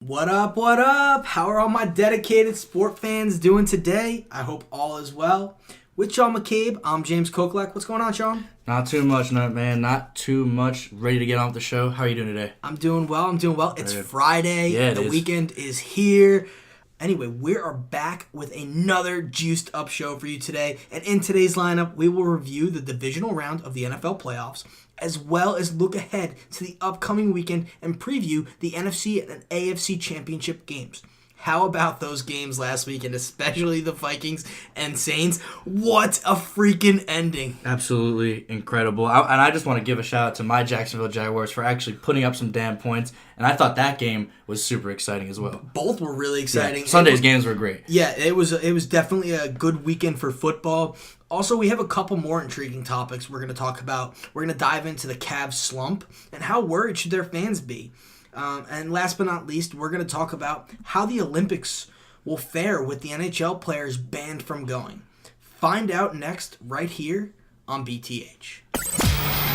What up, what up? How are all my dedicated sport fans doing today? I hope all is well. With Sean McCabe, I'm James Koklak. What's going on, Sean? Not too much, man. Not too much. Ready to get on with the show. How are you doing today? I'm doing well. It's Friday. Yeah, the weekend is here. Anyway, we are back with another juiced up show for you today. And in today's lineup, we will review the divisional round of the NFL playoffs, as well as look ahead to the upcoming weekend and preview the NFC and AFC championship games. How about those games last weekend, especially the Vikings and Saints? What a freaking ending. Absolutely incredible. And I just want to give a shout out to my Jacksonville Jaguars for actually putting up some damn points. And I thought that game was super exciting as well. Both were really exciting. Yeah, Sunday's games were great. Yeah, it was definitely a good weekend for football. Also, we have a couple more intriguing topics we're going to talk about. We're going to dive into the Cavs slump and how worried should their fans be. And last but not least, we're going to talk about how the Olympics will fare with the NHL players banned from going. Find out next, right here on BTH.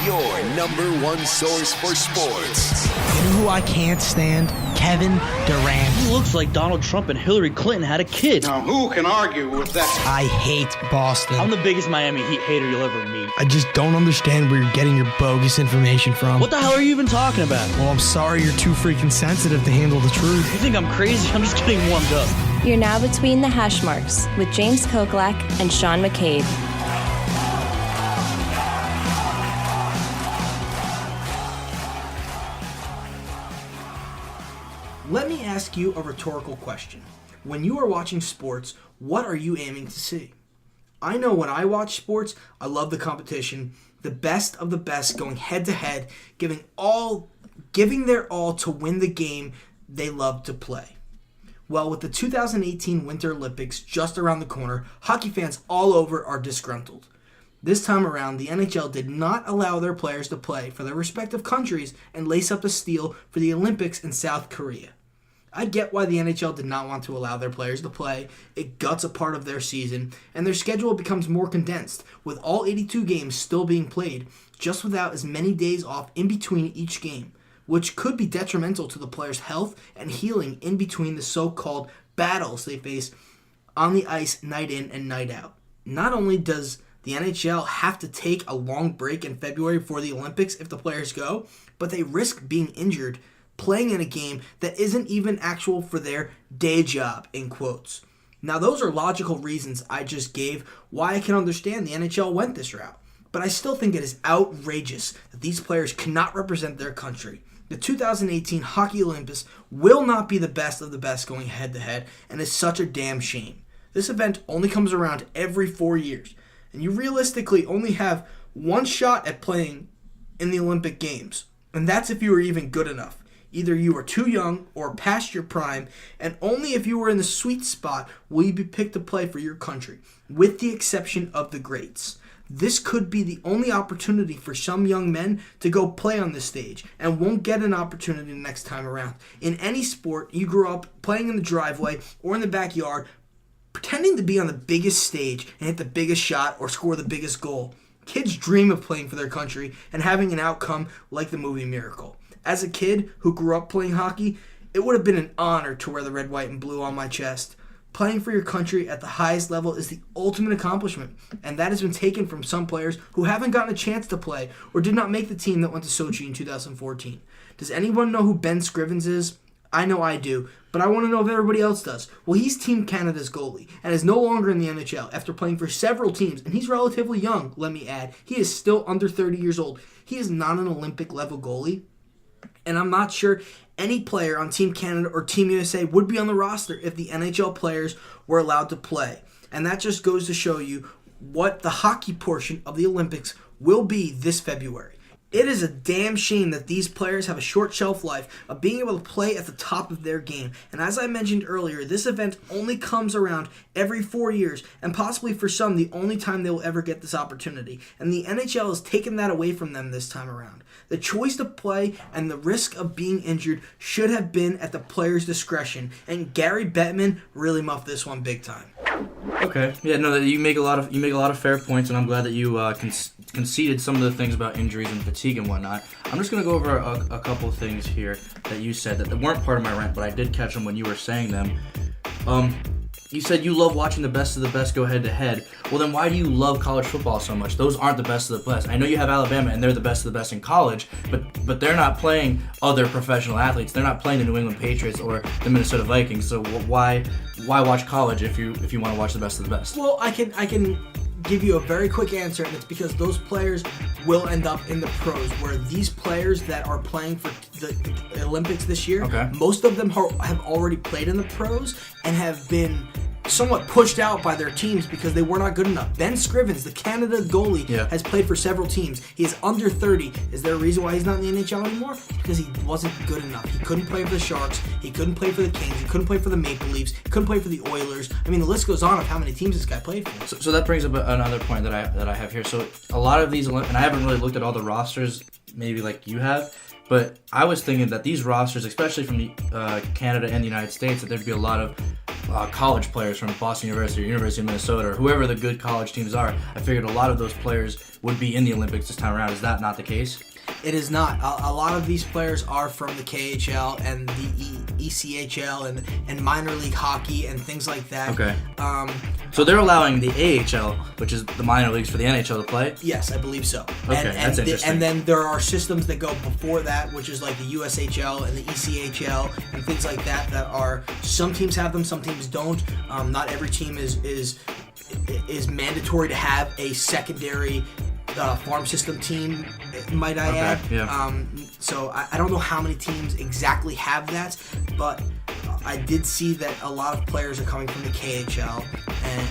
Your number one source for sports. You know who I can't stand? Kevin Durant. He looks like Donald Trump and Hillary Clinton had a kid. Now, who can argue with that? I hate Boston. I'm the biggest Miami Heat hater you'll ever meet. I just don't understand where you're getting your bogus information from. What the hell are you even talking about? Well, I'm sorry you're too freaking sensitive to handle the truth. You think I'm crazy? I'm just getting warmed up. You're now between the hash marks with James Koklak and Sean McCabe. Let me ask you a rhetorical question. When you are watching sports, what are you aiming to see? I know when I watch sports, I love the competition, the best of the best going head to head, giving their all to win the game they love to play. Well, with the 2018 Winter Olympics just around the corner, hockey fans all over are disgruntled. This time around, the NHL did not allow their players to play for their respective countries and lace up the steel for the Olympics in South Korea. I get why the NHL did not want to allow their players to play. It guts a part of their season, and their schedule becomes more condensed, with all 82 games still being played, just without as many days off in between each game, which could be detrimental to the players' health and healing in between the so-called battles they face on the ice night in and night out. Not only does the NHL have to take a long break in February for the Olympics if the players go, but they risk being injured playing in a game that isn't even actual for their day job, in quotes. Now, those are logical reasons I just gave why I can understand the NHL went this route, but I still think it is outrageous that these players cannot represent their country. The 2018 Hockey Olympics will not be the best of the best going head-to-head, and is such a damn shame. This event only comes around every 4 years, and you realistically only have one shot at playing in the Olympic Games, and that's if you are even good enough. Either you are too young or past your prime, and only if you are in the sweet spot will you be picked to play for your country, with the exception of the greats. This could be the only opportunity for some young men to go play on this stage, and won't get an opportunity the next time around. In any sport, you grew up playing in the driveway or in the backyard, pretending to be on the biggest stage and hit the biggest shot or score the biggest goal. Kids dream of playing for their country and having an outcome like the movie Miracle. As a kid who grew up playing hockey, it would have been an honor to wear the red, white, and blue on my chest. Playing for your country at the highest level is the ultimate accomplishment, and that has been taken from some players who haven't gotten a chance to play or did not make the team that went to Sochi in 2014. Does anyone know who Ben Scrivens is? I know I do, but I want to know if everybody else does. Well, he's Team Canada's goalie and is no longer in the NHL after playing for several teams, and he's relatively young, let me add. He is still under 30 years old. He is not an Olympic-level goalie. And I'm not sure any player on Team Canada or Team USA would be on the roster if the NHL players were allowed to play. And that just goes to show you what the hockey portion of the Olympics will be this February. It is a damn shame that these players have a short shelf life of being able to play at the top of their game. And as I mentioned earlier, this event only comes around every 4 years, and possibly for some the only time they will ever get this opportunity. And the NHL has taken that away from them this time around. The choice to play and the risk of being injured should have been at the player's discretion, and Gary Bettman really muffed this one big time. Okay, yeah, no, you make a lot of fair points, and I'm glad that you conceded some of the things about injuries and fatigue and whatnot. I'm just going to go over a couple of things here that you said that weren't part of my rant, but I did catch them when you were saying them. You said you love watching the best of the best go head-to-head. Well, then why do you love college football so much? Those aren't the best of the best. I know you have Alabama, and they're the best of the best in college, but they're not playing other professional athletes. They're not playing the New England Patriots or the Minnesota Vikings. So why watch college if you want to watch the best of the best? Well, I can give you a very quick answer, and it's because those players will end up in the pros, where these players that are playing for the Olympics this year, most of them have already played in the pros and have been somewhat pushed out by their teams because they were not good enough. Ben Scrivens, the Canada goalie, has played for several teams. He is under 30. Is there a reason why he's not in the NHL anymore? Because he wasn't good enough. He couldn't play for the Sharks. He couldn't play for the Kings. He couldn't play for the Maple Leafs. He couldn't play for the Oilers. I mean, the list goes on of how many teams this guy played for. So that brings up another point that I have here. So a lot of these, and I haven't really looked at all the rosters, maybe like you have, but I was thinking that these rosters, especially from the Canada and the United States, that there'd be a lot of college players from Boston University or University of Minnesota or whoever the good college teams are. I figured a lot of those players would be in the Olympics this time around. Is that not the case? It is not. A lot of these players are from the KHL and the ECHL and minor league hockey and things like that. Okay. So they're allowing the AHL, which is the minor leagues, for the NHL to play? Yes, I believe so. Okay, that's interesting. And then there are systems that go before that, which is like the USHL and the ECHL and things like that. That are, some teams have them, some teams don't. Not every team is mandatory to have a secondary farm system team, might I add. Yeah. So I don't know how many teams exactly have that, but I did see that a lot of players are coming from the KHL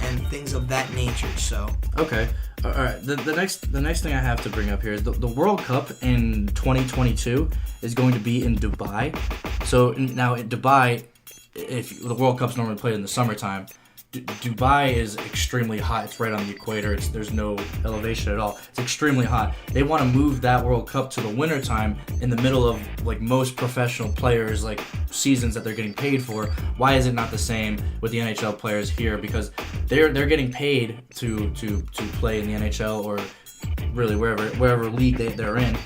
and things of that nature. So okay, all right. The next thing I have to bring up here is the World Cup in 2022 is going to be in Dubai. So now in Dubai, if the World Cup's normally played in the summertime, Dubai is extremely hot. It's right on the equator. There's no elevation at all. It's extremely hot. They want to move that World Cup to the wintertime in the middle of like most professional players, like seasons that they're getting paid for. Why is it not the same with the NHL players here? Because they're getting paid to play in the NHL or really wherever league they're in.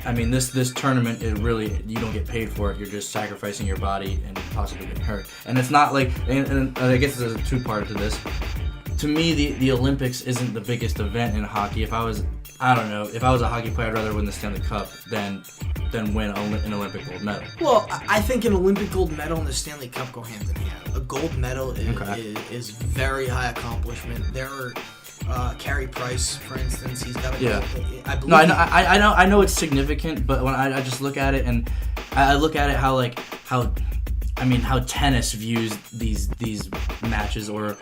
I mean, this tournament, it really, you don't get paid for it. You're just sacrificing your body and possibly getting hurt. And it's not like, and I guess there's a two-part to this. To me, the Olympics isn't the biggest event in hockey. If I was a hockey player, I'd rather win the Stanley Cup than win an Olympic gold medal. Well, I think an Olympic gold medal and the Stanley Cup go hand in hand. A gold medal is very high accomplishment. There are Carey Price, for instance, he's got a gold. I believe. No, I know it's significant, but when I just look at it and I look at it how tennis views these matches or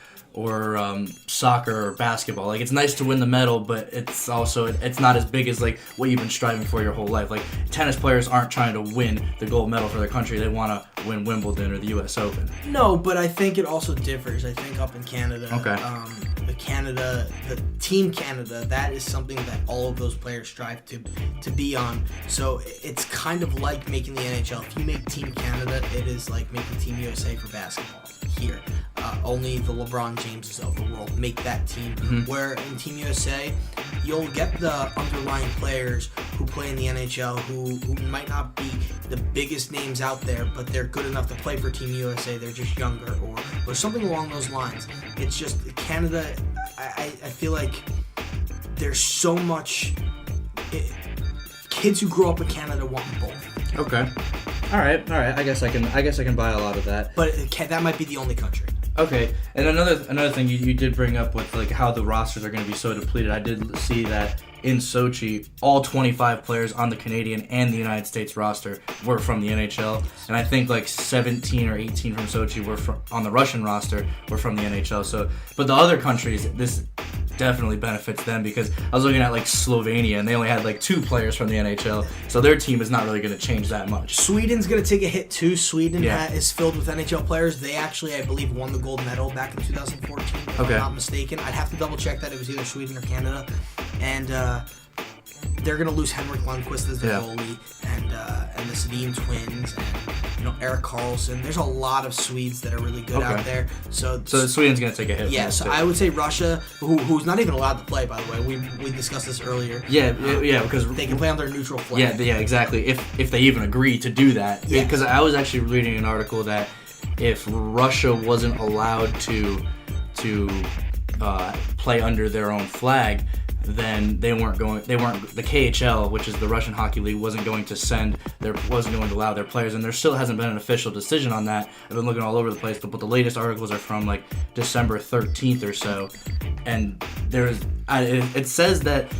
soccer or basketball. Like, it's nice to win the medal, but it's also it's not as big as like what you've been striving for your whole life. Like, tennis players aren't trying to win the gold medal for their country. They want to win Wimbledon or the U.S. Open. No, but I think it also differs. I think up in Canada, the Team Canada, that is something that all of those players strive to be on. So it's kind of like making the NHL. If you make Team Canada, it is like making Team USA for basketball here. Only the LeBron Jameses of the world make that team. Mm-hmm. Where in Team USA, you'll get the underlying players who play in the NHL who might not be the biggest names out there, but they're good enough to play for Team USA. They're just younger or something along those lines. It's just Canada. I feel like there's so much. Kids who grow up in Canada want both. Okay. All right. I guess I can buy a lot of that. But that might be the only country. Okay, and another thing you did bring up with like how the rosters are going to be so depleted. I did see that in Sochi, all 25 players on the Canadian and the United States roster were from the NHL, and I think like 17 or 18 from Sochi were on the Russian roster were from the NHL. So, but the other countries, this definitely benefits them because I was looking at like Slovenia and they only had like 2 players from the NHL, so their team is not really going to change that much. Sweden's going to take a hit too. Sweden is filled with NHL players. They actually, I believe, won the gold medal back in 2014, if I'm not mistaken. I'd have to double check that. It was either Sweden or Canada. And they're going to lose Henrik Lundqvist as their goalie. And the Sedin twins, and Eric Carlson. There's a lot of Swedes that are really good out there. So Sweden's gonna take a hit. Yeah, so I would say Russia, who's not even allowed to play, by the way. We discussed this earlier. Yeah, because they can play on their neutral flag. Yeah, exactly. If they even agree to do that, because I was actually reading an article that if Russia wasn't allowed to play under their own flag, then the KHL, which is the Russian Hockey League, wasn't going to allow their players, and there still hasn't been an official decision on that. I've been looking all over the place, but the latest articles are from like December 13th or so, and it says that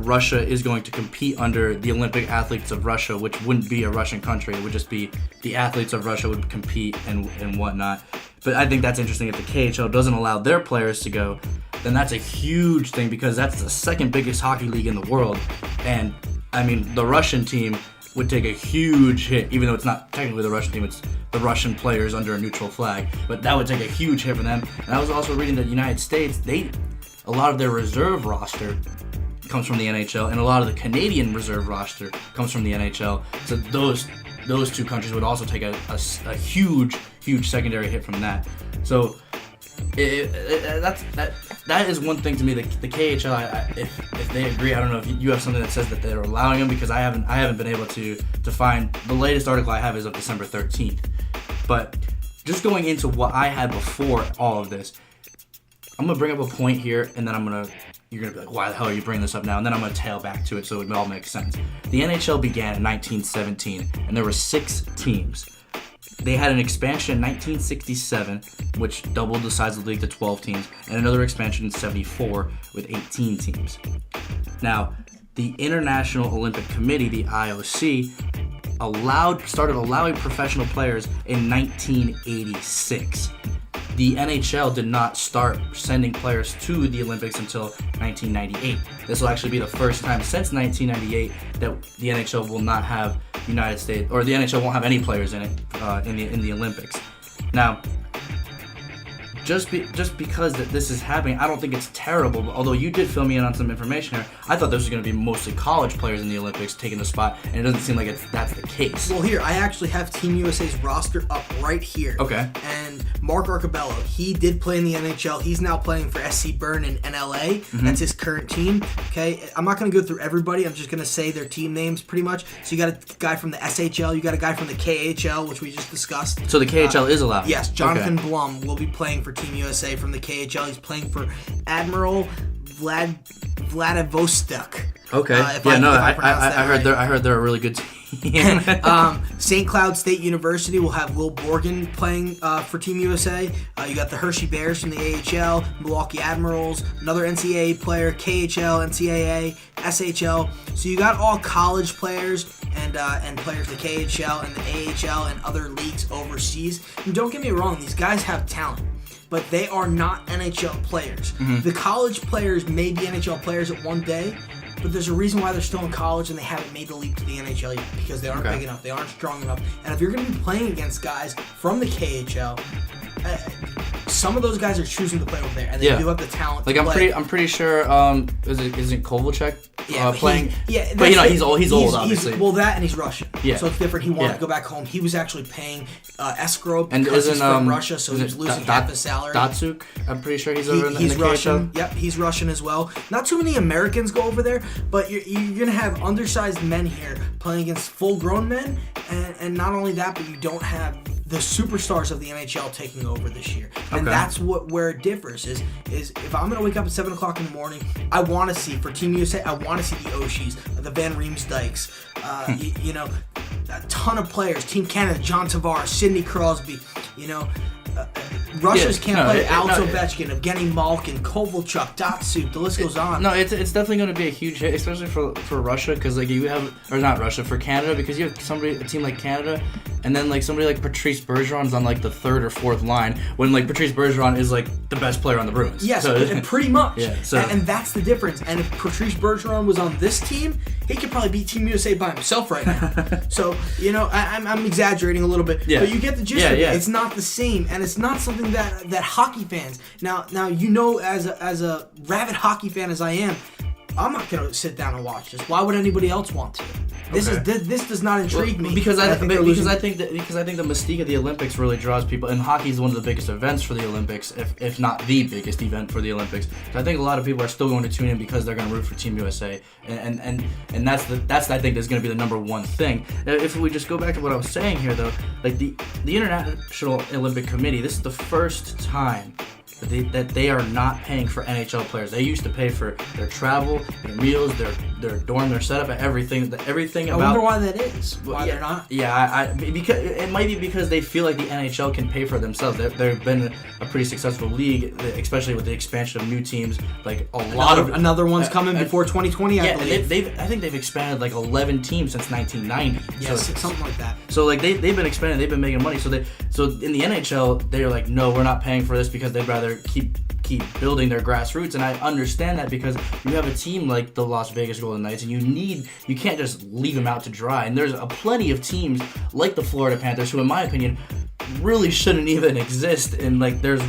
Russia is going to compete under the Olympic Athletes of Russia, which wouldn't be a Russian country. It would just be the athletes of Russia would compete and whatnot. But I think that's interesting. If the KHL doesn't allow their players to go, then that's a huge thing, because that's the second biggest hockey league in the world. And, I mean, the Russian team would take a huge hit, even though it's not technically the Russian team, it's the Russian players under a neutral flag. But that would take a huge hit for them. And I was also reading that the United States, a lot of their reserve roster comes from the NHL, and a lot of the Canadian reserve roster comes from the NHL. So those two countries would also take a huge secondary hit from that. So that is one thing to me. The KHL, if they agree, I don't know if you have something that says that they're allowing them, because I haven't been able to find. The latest article I have is of December 13th. But just going into what I had before all of this, I'm gonna bring up a point here, and then you're going to be like, why the hell are you bringing this up now? And then I'm going to tail back to it so it all makes sense. The NHL began in 1917, and there were 6 teams. They had an expansion in 1967, which doubled the size of the league to 12 teams, and another expansion in 74 with 18 teams. Now, the International Olympic Committee, the IOC, started allowing professional players in 1986. The NHL did not start sending players to the Olympics until 1998. This will actually be the first time since 1998 that the NHL will not have United States, or the NHL won't have any players in it in the Olympics. Now, just because that this is happening, I don't think it's terrible. But although you did fill me in on some information here, I thought this was going to be mostly college players in the Olympics taking the spot, and it doesn't seem like that's the case. Well, here, I actually have Team USA's roster up right here. Okay. And Mark Arcabello, he did play in the NHL. He's now playing for SC Bern in NLA. Mm-hmm. That's his current team. Okay. I'm not going to go through everybody. I'm just going to say their team names pretty much. So you got a guy from the SHL. You got a guy from the KHL, which we just discussed. So the KHL is allowed? Yes. Jonathan Blum will be playing for Team USA from the KHL. He's playing for Admiral Vladivostok. Okay. I heard they're a really good team. St. Cloud State University will have Will Borgen playing for Team USA. You got the Hershey Bears from the AHL, Milwaukee Admirals, another NCAA player, KHL, NCAA, SHL. So you got all college players and players of the KHL and the AHL and other leagues overseas. And don't get me wrong, these guys have talent, but they are not NHL players. Mm-hmm. The college players may be NHL players at one day, but there's a reason why they're still in college and they haven't made the leap to the NHL yet, because they aren't big enough, they aren't strong enough. And if you're going to be playing against guys from the KHL, some of those guys are choosing to play over there, and they do have the talent. Like to play. I'm pretty sure. Isn't Kovalchuk playing? But he's old, obviously. Well, that and he's Russian. Yeah. So it's different. He wanted to go back home. He was actually paying escrow and because he's from Russia, so he was losing half his salary. Datsuk, I'm pretty sure he's over in the Russian. KHL. Yep, he's Russian as well. Not too many Americans go over there, but you're gonna have undersized men here playing against full-grown men, and not only that, but you don't have the superstars of the NHL taking over this year. And that's where it differs is if I'm going to wake up at 7 o'clock in the morning, I want to see, for Team USA, I want to see the Oshis, the Van Riemsdykes, a ton of players. Team Canada, John Tavares, Sidney Crosby, Russia's can't play Alex Ovechkin, Evgeny Malkin, Kovalchuk, Datsuk, the list goes on. No, it's definitely going to be a huge hit, especially for Russia, because for Canada, because you have a team like Canada, and then like somebody like Patrice Bergeron's on like the 3rd or 4th line, when like Patrice Bergeron is like the best player on the Bruins. Yes, pretty much. Yeah, and that's the difference. And if Patrice Bergeron was on this team, he could probably beat Team USA by himself right now. So, I'm exaggerating a little bit, but you get the gist of it. It's not the same, and it's not something that hockey fans now as a rabid hockey fan as I am, I'm not gonna sit down and watch this. Why would anybody else want to? This does not intrigue me because I think they're losing. the mystique of the Olympics really draws people, and hockey is one of the biggest events for the Olympics, if not the biggest event for the Olympics. So I think a lot of people are still going to tune in because they're going to root for Team USA, and that's I think is going to be the number one thing. Now, if we just go back to what I was saying here, though, like the International Olympic Committee, this is the first time that they are not paying for NHL players. They used to pay for their travel, their meals, their dorm, their setup, everything I about. wonder why that is. Why they're not? Yeah, because it might be because they feel like the NHL can pay for themselves. They've been a pretty successful league, especially with the expansion of new teams. Like another one's coming before 2020. I believe. I think they've expanded like 11 teams since 1990. Yes, something like that. So like they've been expanding, they've been making money. So in the NHL, they're like, no, we're not paying for this because they'd rather keep building their grassroots, and I understand that because you have a team like the Las Vegas Golden Knights, and you can't just leave them out to dry. And there's plenty of teams like the Florida Panthers who, in my opinion, really shouldn't even exist. And like, there's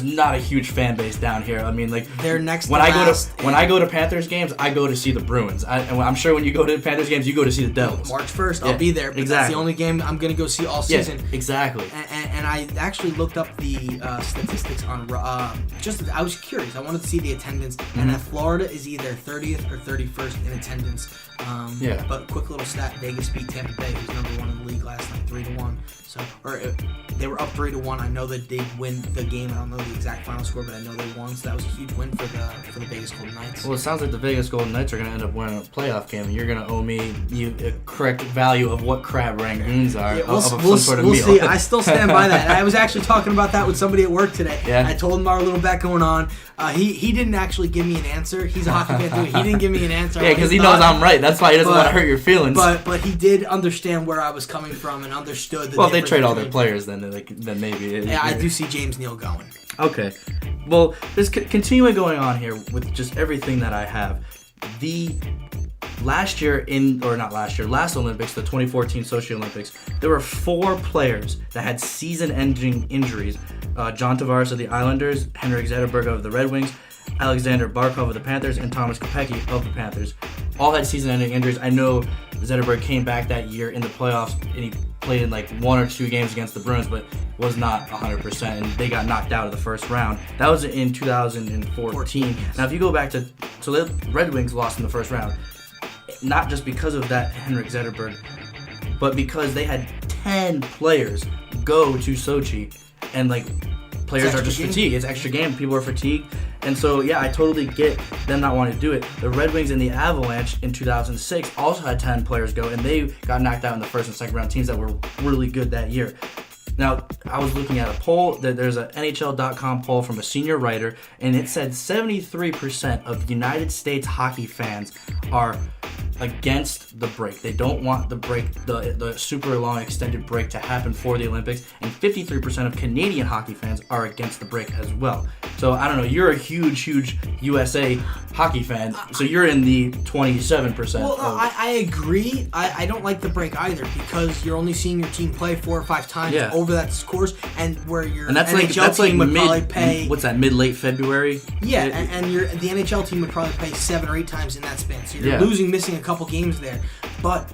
not a huge fan base down here. I mean, like, they're next. When I go to Panthers games, I go to see the Bruins. And I'm sure when you go to Panthers games, you go to see the Devils. March 1st, I'll be there. But that's the only game I'm gonna go see all season. Yeah, exactly. And I actually looked up the statistics on. I was curious. I wanted to see the attendance, and that Florida is either 30th or 31st in attendance. But quick little stat: Vegas beat Tampa Bay, who's number 1 in the league last night, 3-1. So, they were up 3-1. I know that they win the game. I don't know the exact final score, but I know they won. So that was a huge win for the Vegas Golden Knights. Well, it sounds like the Vegas Golden Knights are going to end up winning a playoff game, and you're going to owe me a correct value of what crab rangoons are. We'll see. I still stand by that. I was actually talking about that with somebody at work today. Yeah. I told him our little bet going on. He didn't actually give me an answer. He's a hockey fan too. He didn't give me an answer. Yeah, because he knows I'm right. That's why he doesn't want to hurt your feelings. But he did understand where I was coming from and understood the. Well, if they trade all their players, then maybe. Yeah, I do see James Neal going. Okay. Well, just continuing going on here with just everything that I have. Last Olympics, the 2014 Sochi Olympics, there were 4 players that had season-ending injuries. John Tavares of the Islanders, Henrik Zetterberg of the Red Wings, Alexander Barkov of the Panthers, and Thomas Kopecky of the Panthers. All had season-ending injuries. I know Zetterberg came back that year in the playoffs, and he played in like 1 or 2 games against the Bruins, but was not 100%, and they got knocked out of the first round. That was in 2014. Now, if you go back to... So the Red Wings lost in the first round, not just because of that Henrik Zetterberg, but because they had 10 players go to Sochi, and like players are just fatigued. It's extra game. People are fatigued. And so, yeah, I totally get them not wanting to do it. The Red Wings and the Avalanche in 2006 also had 10 players go, and they got knocked out in the first and second round, teams that were really good that year. Now, I was looking at a poll. There's an NHL.com poll from a senior writer, and it said 73% of United States hockey fans are against the break. They don't want the break, the super long extended break to happen for the Olympics, and 53% of Canadian hockey fans are against the break as well. So I don't know, you're a huge USA hockey fan, so you're in the 27%. Well, I agree. I don't like the break either, because you're only seeing your team play 4 or 5 times over that course, and where your NHL team would probably pay... What's that, mid-late February? Yeah, and the NHL team would probably pay 7 or 8 times in that span, so you're missing a couple games there. But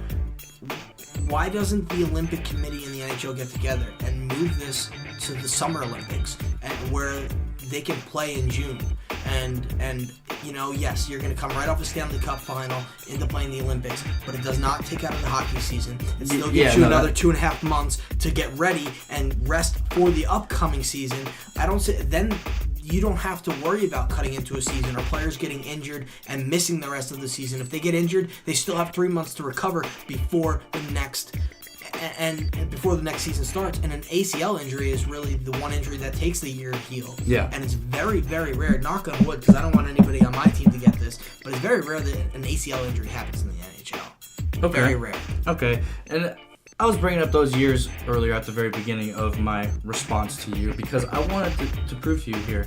why doesn't the Olympic Committee and the NHL get together and move this to the Summer Olympics, where they can play in June? And yes, you're going to come right off the Stanley Cup final into playing the Olympics, but it does not take out of the hockey season. It still gives you another 2.5 months to get ready and rest for the upcoming season. Then you don't have to worry about cutting into a season or players getting injured and missing the rest of the season. If they get injured, they still have 3 months to recover before the next season starts. And an ACL injury is really the one injury that takes the year to heal. Yeah. And it's very, very rare, knock on wood, because I don't want anybody on my team to get this, but it's very rare that an ACL injury happens in the NHL. Okay. Very rare. Okay. And I was bringing up those years earlier at the very beginning of my response to you because I wanted to prove to you here,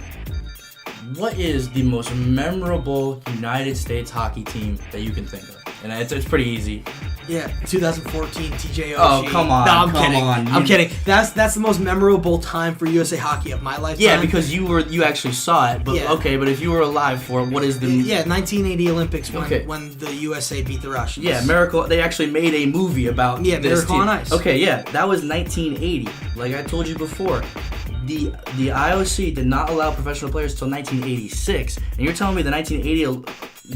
what is the most memorable United States hockey team that you can think of? And it's pretty easy. Yeah, 2014 TJ Oshie. Oh, come on, No, I'm come kidding. on. I'm kidding. That's the most memorable time for USA Hockey of my lifetime. Yeah, because you actually saw it. But Yeah. okay, but if you were alive for it, what is the 1980 Olympics when Okay. when the USA beat the Russians. Yeah, Miracle. They actually made a movie about Yeah, this Miracle team. on Ice. Okay, yeah, that was 1980. Like I told you before, the IOC did not allow professional players until 1986, and you're telling me the 1980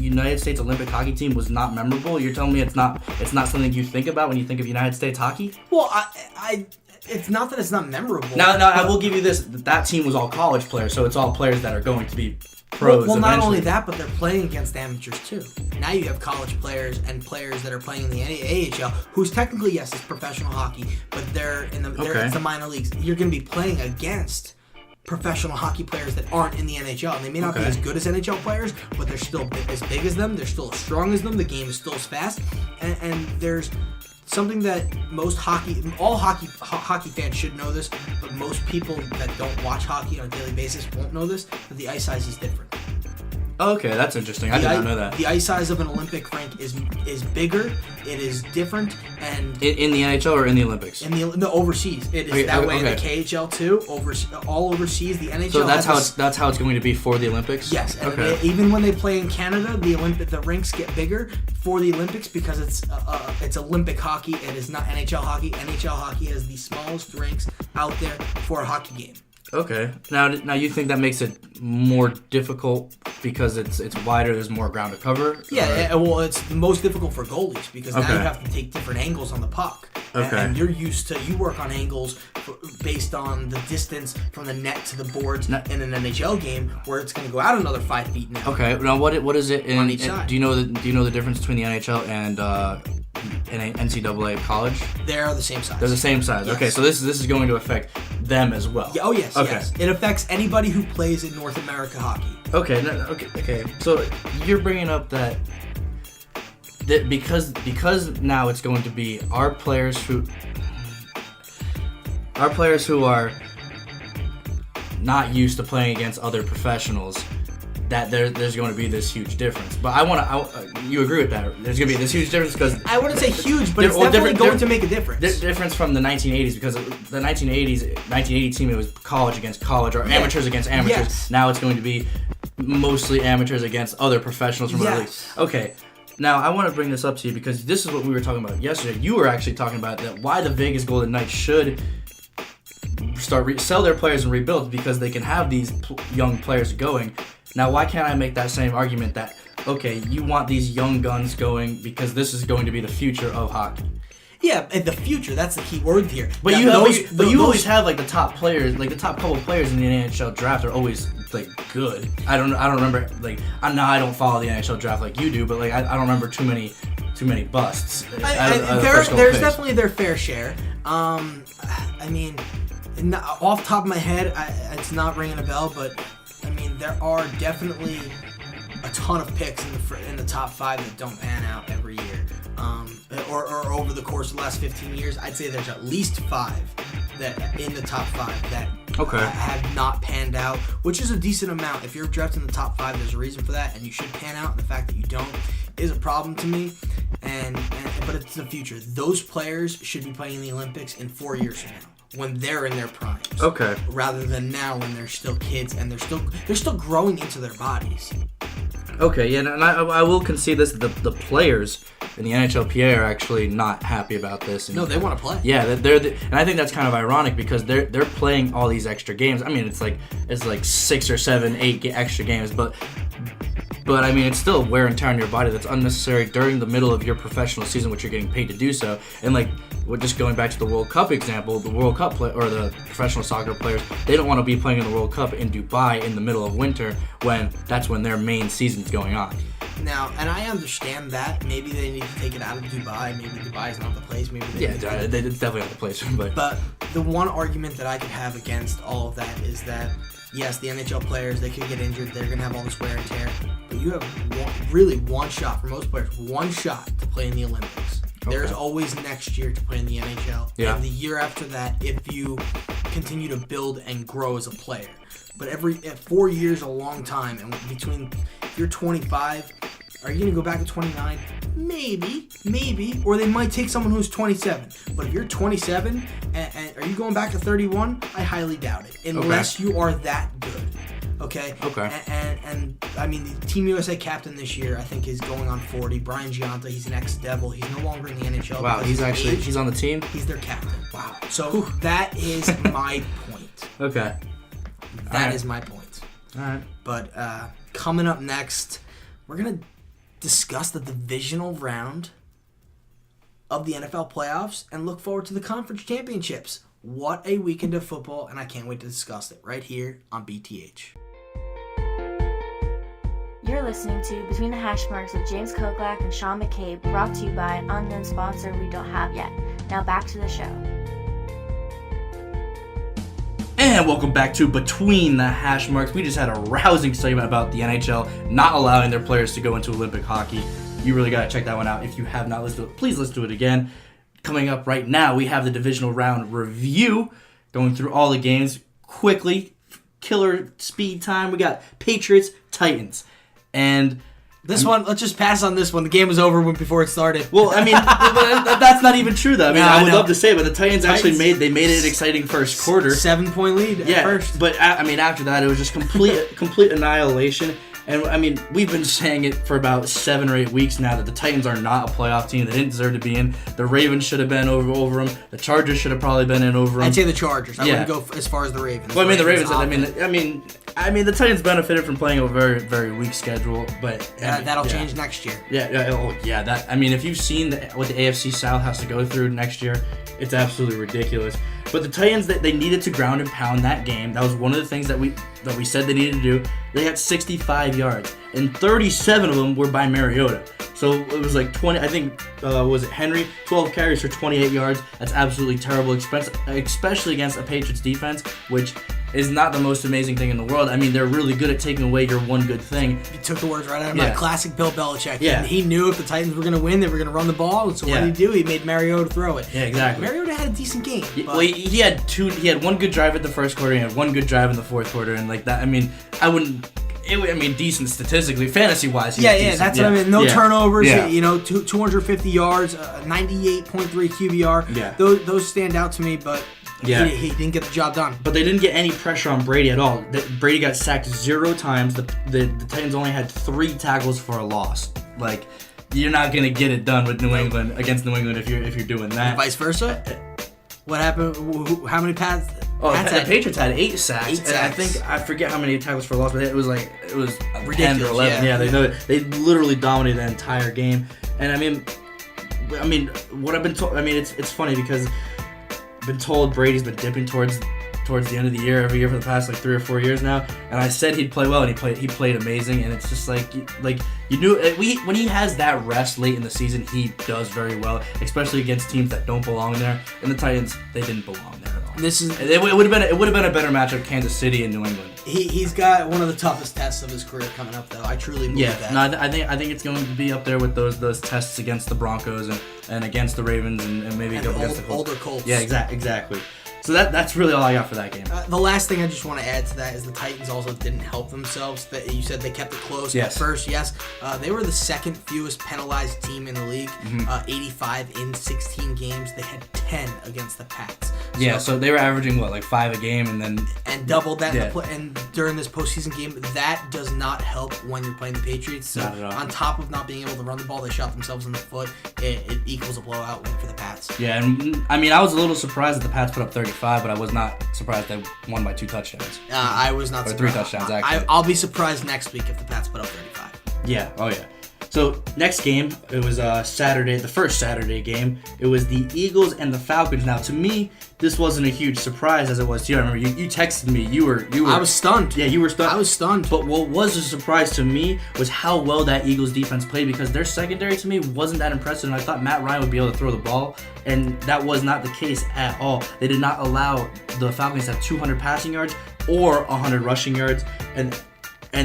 United States Olympic hockey team was not memorable? You're telling me it's not something you think about when you think of United States hockey? Well, I it's not that it's not memorable. Now, I will give you this: that team was all college players, so it's all players that are going to be pros. Well, not eventually. only that, but they're playing against amateurs too. Now you have college players and players that are playing in the AHL, who's technically, yes, it's professional hockey, but they're in it's the minor leagues. You're going to be playing against professional hockey players that aren't in the NHL, and they may not be as good as NHL players, but they're still as big as them. They're still as strong as them. The game is still as fast, and there's something that all hockey fans should know this, but most people that don't watch hockey on a daily basis won't know this, that the ice size is different. Okay, that's interesting. I did not know that. The ice size of an Olympic rink is bigger, it is different, and In the NHL or in the Olympics? in the overseas, it is Okay, that way in the okay. KHL too. All overseas, the NHL. So that's has that's how it's going to be for the Olympics. Yes, and Okay. even when they play in Canada, the rinks get bigger for the Olympics because it's Olympic hockey. It is not NHL hockey. NHL hockey has the smallest rinks out there for a hockey game. Okay. Now you think that makes it more difficult because it's wider. There's more ground to cover. Yeah, well, it's the most difficult for goalies because now Okay. you have to take different angles on the puck. Okay. And you work on angles based on the distance from the net to the boards in an NHL game where it's going to go out another 5 feet now. Okay. Now what is it On each side. Do you know the difference between the NHL and NCAA college? They're the same size. They're the same size. Yes. Okay, so this is going to affect them as well. Yeah, oh yes, Okay. yes. It affects anybody who plays in North America hockey. Okay. Okay. So you're bringing up that because now it's going to be our players who are not used to playing against other professionals, that there's going to be this huge difference. But you agree with that? There's going to be this huge difference because I wouldn't say huge, but it's Well, definitely different- going to make a difference. difference from the 1980s, because the 1980 team, it was college against college or Yeah. amateurs against amateurs. Yes. Now it's going to be mostly amateurs against other professionals from other leagues. Yes. Okay. Now I want to bring this up to you because this is what we were talking about yesterday. You were actually talking about that why the Vegas Golden Knights should sell their players and rebuild because they can have these young players going. Now why can't I make that same argument that okay, you want these young guns going because this is going to be the future of hockey? Yeah, in the future, that's the key word here. But Now, you those- always have like the top players, like the top couple players in the NHL draft are always like good. I don't remember like I don't follow the NHL draft like you do, but like I don't remember too many busts. There's definitely their fair share. I mean, off the top of my head, it's not ringing a bell, but I mean there are definitely a ton of picks in the top 5 that don't pan out every year, or over the course of the last 15 years. I'd say there's at least 5 that in the top 5 that have not panned out, which is a decent amount. If you're drafted in the top 5, there's a reason for that, and you should pan out. And the fact that you don't is a problem to me. But it's the future. Those players should be playing in the Olympics in 4 years from now, when they're in their primes. Okay. Rather than now when they're still kids and they're still growing into their bodies. Okay, yeah, and I will concede this. The players in the NHLPA are actually not happy about this. And, No, they want to play. Yeah, and I think that's kind of ironic because they're playing all these extra games. I mean, it's like 6 or 7, 8 extra games, but I mean, it's still wear and tear on your body that's unnecessary during the middle of your professional season, which you're getting paid to do so. And like, we're just going back to the World Cup example, the World Cup or the professional soccer players, they don't want to be playing in the World Cup in Dubai in the middle of winter when that's when their main season's going on. Now, and I understand that. Maybe they need to take it out of Dubai. Maybe Dubai is not the place. Maybe they Yeah, need to it's definitely not the place. But the one argument that I could have against all of that is that, yes, the NHL players, they could get injured. They're going to have all this wear and tear. But you have one shot, for most players, one shot to play in the Olympics. Okay. There's always next year to play in the NHL. Yeah. And the year after that, if you continue to build and grow as a player. But 4 years a long time. And if you're 25, Are you going to go back to 29? Maybe. Or they might take someone who's 27. But if you're 27, and are you going back to 31? I highly doubt it. Unless you are that good. Okay? And I mean, the Team USA captain this year, I think, is going on 40. Brian Giunta, he's an ex-Devil. He's no longer in the NHL. Wow, he's on the team? He's their captain. Wow. So that is my point. Okay. That is my point. All right. But coming up next, we're going to discuss the divisional round of the NFL playoffs and look forward to the conference championships. What a weekend of football, and I can't wait to discuss it right here on BTH. You're listening to Between the Hash Marks with James Koklak and Sean McCabe, brought to you by an unknown sponsor we don't have yet. Now back to the show. And welcome back to Between the Hash Marks. We just had a rousing segment about the NHL not allowing their players to go into Olympic hockey. You really got to check that one out. If you have not listened to it, please listen to it again. Coming up right now, we have the divisional round review, going through all the games quickly. Killer speed time. We got Patriots, Titans. And this one, let's just pass on this one. The game was over before it started. Well, I mean, that's not even true, though. I mean, I would love to say it, but the Titans actually made it an exciting first quarter. 7-point lead at first. But, I mean, after that, it was just complete annihilation. And, I mean, we've been saying it for about 7 or 8 weeks now that the Titans are not a playoff team. They didn't deserve to be in. The Ravens should have been over them. The Chargers should have probably been in over them. I'd say the Chargers. I wouldn't go as far as the Ravens. Well, I mean, the Ravens. I mean, the Titans benefited from playing a very, very weak schedule, but that'll change next year. That. I mean, if you've seen what the AFC South has to go through next year, it's absolutely ridiculous. But the Titans, they needed to ground and pound that game. That was one of the things that we said they needed to do. They had 65 yards, and 37 of them were by Mariota. So it was like 20. I think was it Henry? 12 carries for 28 yards. That's absolutely terrible, especially against a Patriots defense, which is not the most amazing thing in the world. I mean, they're really good at taking away your one good thing. You took the words right out of my classic Bill Belichick. Yeah. He knew if the Titans were going to win, they were going to run the ball. So what did he do? He made Mariota throw it. Yeah, exactly. Mariota had a decent game. Well, he had one good drive at the first quarter, and he had one good drive in the fourth quarter, and like that. I mean, decent statistically, fantasy-wise. Decent. That's what I mean. No turnovers. 250 yards, 98.3 QBR. Yeah. Those stand out to me, but. Yeah. He didn't get the job done. But they didn't get any pressure on Brady at all. Brady got sacked 0 times. The Titans only had 3 tackles for a loss. Like, you're not going to get it done with New England against New England if you're doing that. And vice versa? What happened? How many pads? The Patriots had 8 sacks. And I forget how many tackles for a loss, but it was ridiculous. 10 or 11. Yeah, they literally dominated the entire game. And I mean, what I've been told. I mean, it's funny because been told Brady's been dipping towards the end of the year every year for the past 3 or 4 years now, and I said he'd play well, and he played amazing, and it's just you knew when he has that rest late in the season, he does very well, especially against teams that don't belong there. And the Titans, they didn't belong there at all. It would have been a better matchup, Kansas City and New England. He's got one of the toughest tests of his career coming up, though. I truly believe that. No, I think it's going to be up there with those tests against the Broncos and against the Ravens and maybe and against the Colts. Older Colts. Yeah, exactly. So that's really all I got for that game. The last thing I just want to add to that is the Titans also didn't help themselves. You said they kept it close. Yes. At first, yes. They were the second fewest penalized team in the league. 85 in 16 games. They had 10 against the Pats. So they were averaging 5 a game, and doubled that. And during this postseason game, that does not help when you're playing the Patriots. So not at all. On top of not being able to run the ball, they shot themselves in the foot. It equals a blowout win for the Pats. Yeah, and I mean, I was a little surprised that the Pats put up 35, but I was not surprised they won by 2 touchdowns. I was not surprised. 3 touchdowns, actually. I'll be surprised next week if the Pats put up 35. Yeah, oh yeah. So, next game, it was Saturday, the first Saturday game. It was the Eagles and the Falcons. Now, to me, this wasn't a huge surprise as it was to you. I remember you texted me. You were. I was stunned. Yeah, you were stunned. I was stunned. But what was a surprise to me was how well that Eagles defense played, because their secondary to me wasn't that impressive, and I thought Matt Ryan would be able to throw the ball, and that was not the case at all. They did not allow the Falcons to have 200 passing yards or 100 rushing yards, and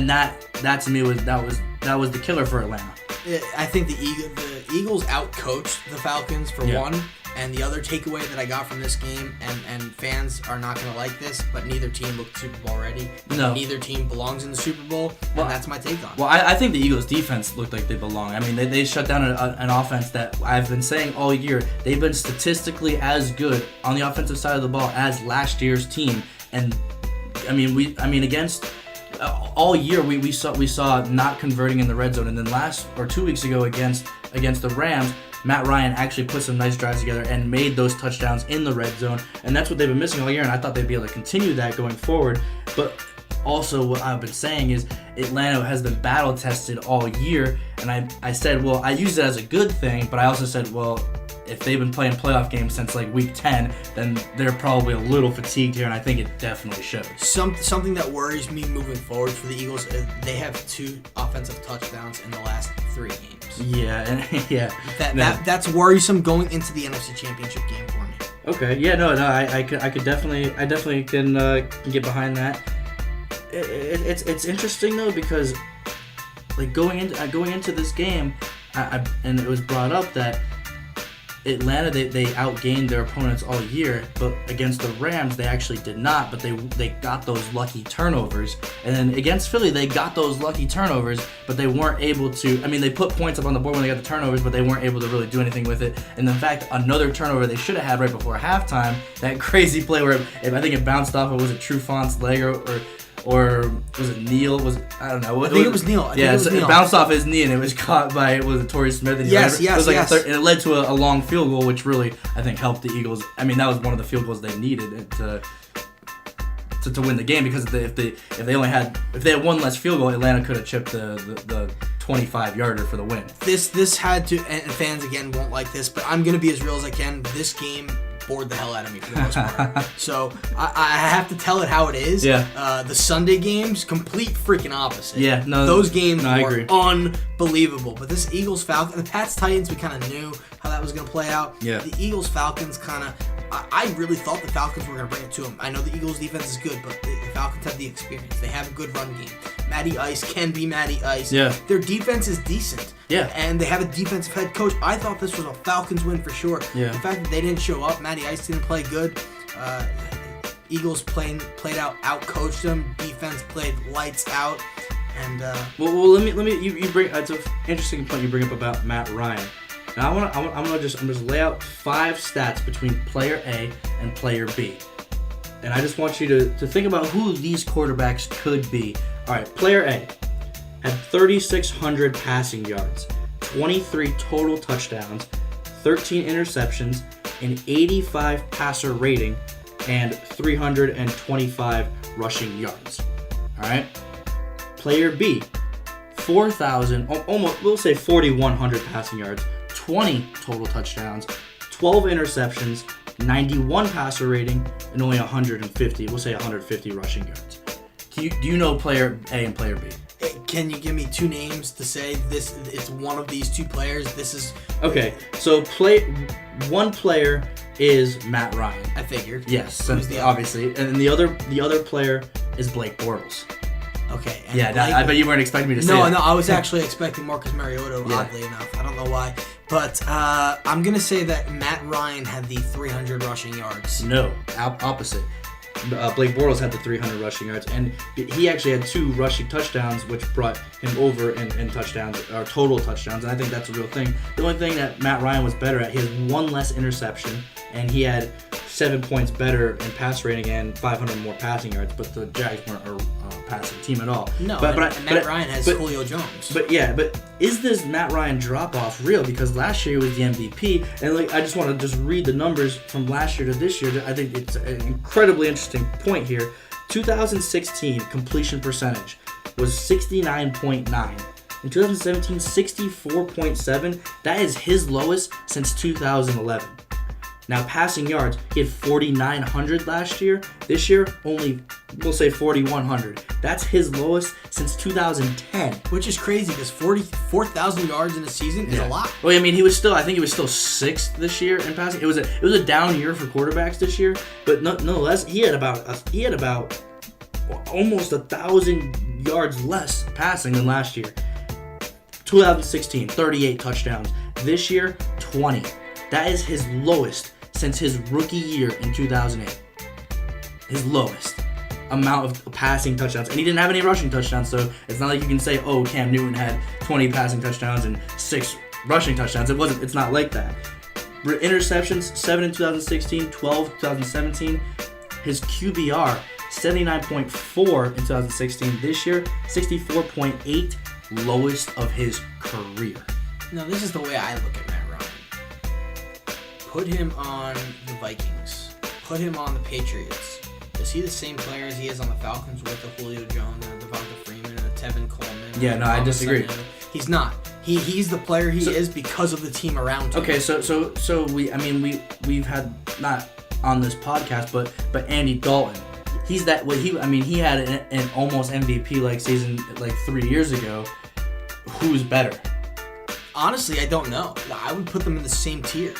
that to me was the killer for Atlanta. I think the Eagles outcoached the Falcons for one, And the other takeaway that I got from this game, and fans are not going to like this, but neither team looked Super Bowl ready. No. Neither team belongs in the Super Bowl, and that's my take on it. Well, I think the Eagles' defense looked like they belong. I mean, they shut down an offense that I've been saying all year. They've been statistically as good on the offensive side of the ball as last year's team. And against all year we saw not converting in the red zone. And then 2 weeks ago against the Rams, Matt Ryan actually put some nice drives together and made those touchdowns in the red zone, and that's what they've been missing all year, and I thought they'd be able to continue that going forward. But also what I've been saying is Atlanta has been battle-tested all year, and I said, well, I used it as a good thing, but I also said, well, if they've been playing playoff games since like week 10, then they're probably a little fatigued here, and I think it definitely shows. Something that worries me moving forward for the Eagles is they have 2 offensive touchdowns in the last 3 games. Yeah, and yeah. That's worrisome going into the NFC Championship game for me. Okay, yeah, no, I could definitely can get behind that. It's interesting though, because like going into this game, and it was brought up that Atlanta, they outgained their opponents all year, but against the Rams they actually did not, but they got those lucky turnovers. And then against Philly they got those lucky turnovers, but they weren't able to, they put points up on the board when they got the turnovers, but they weren't able to really do anything with it. And in fact, another turnover they should have had right before halftime, that crazy play where I think it bounced off, was it Trufant's leg or was it Neal? I don't know. I think it was Neal. It bounced off his knee and it was caught by Torrey Smith. And yes. It was like and it led to a long field goal, which really I think helped the Eagles. That was one of the field goals they needed to win the game, because if they had one less field goal, Atlanta could have chipped the 25-yarder for the win. This had to, and fans again won't like this, but I'm gonna be as real as I can. This game bored the hell out of me for the most part. So I have to tell it how it is. Yeah. The Sunday games, complete freaking opposite. Yeah, no. Those games I were agree. unbelievable. But this Eagles-Falcons, the Pats-Titans, we kind of knew how that was going to play out. Yeah. The Eagles-Falcons kind of, I really thought the Falcons were going to bring it to them. I know the Eagles' defense is good, but the Falcons have the experience. They have a good run game. Matty Ice can be Matty Ice. Yeah. Their defense is decent. Yeah. And they have a defensive head coach. I thought this was a Falcons win for sure. Yeah. The fact that they didn't show up, Matty Ice didn't play good. Eagles played out coached them. Defense played lights out. And well, let me you bring, it's an interesting point you bring up about Matt Ryan. Now I'm gonna just lay out 5 stats between player A and player B. And I just want you to think about who these quarterbacks could be. All right, player A had 3,600 passing yards, 23 total touchdowns, 13 interceptions, an 85 passer rating, and 325 rushing yards. All right. Player B, 4,000, almost, we'll say 4,100 passing yards, 20 total touchdowns, 12 interceptions, 91 passer rating, and only 150 rushing yards. Do you know player A and player B? can you give me 2 names to say this? It's one of these 2 players. This is okay. So one player is Matt Ryan. I figured. Yes, Who's the obviously, and the other player is Blake Bortles. Okay. And yeah, I bet you weren't expecting me to say that. No, I was actually expecting Marcus Mariota, oddly enough. I don't know why. But I'm going to say that Matt Ryan had the 300 rushing yards. No, opposite. Blake Bortles had the 300 rushing yards, and he actually had 2 rushing touchdowns, which brought him over in touchdowns, or total touchdowns, and I think that's a real thing. The only thing that Matt Ryan was better at, he had 1 less interception, and he had 7 points better in pass rating and 500 more passing yards, but the Jags weren't a passing team at all. No, but Matt Ryan has Julio Jones. But is this Matt Ryan drop-off real? Because last year he was the MVP, and I just want to just read the numbers from last year to this year. I think it's an incredibly interesting point here. 2016 completion percentage was 69.9. In 2017, 64.7. That is his lowest since 2011. Now, passing yards, he had 4,900 last year. This year, only, we'll say 4,100. That's his lowest since 2010. Which is crazy because 4,000 yards in a season is a lot. Well, I mean, I think he was still 6th this year in passing. It was a down year for quarterbacks this year, but nonetheless, he had about almost 1,000 yards less passing than last year. 2016, 38 touchdowns. This year, 20. That is his lowest since his rookie year in 2008. His lowest amount of passing touchdowns. And he didn't have any rushing touchdowns, so it's not like you can say, oh, Cam Newton had 20 passing touchdowns and 6 rushing touchdowns. It's not like that. Interceptions, 7 in 2016, 12 in 2017. His QBR, 79.4 in 2016. This year, 64.8, lowest of his career. No, this is the way I look at Matt Ryan. Put him on the Vikings. Put him on the Patriots. Is he the same player as he is on the Falcons with a Julio Jones and a Devonta Freeman and a Tevin Coleman? Yeah, no, I disagree. He's not. He's the player he is because of the team around him. Okay, so we've had, not on this podcast, but Andy Dalton. He's that. He had an almost MVP like season like 3 years ago. Who's better? Honestly, I don't know. I would put them in the same tier.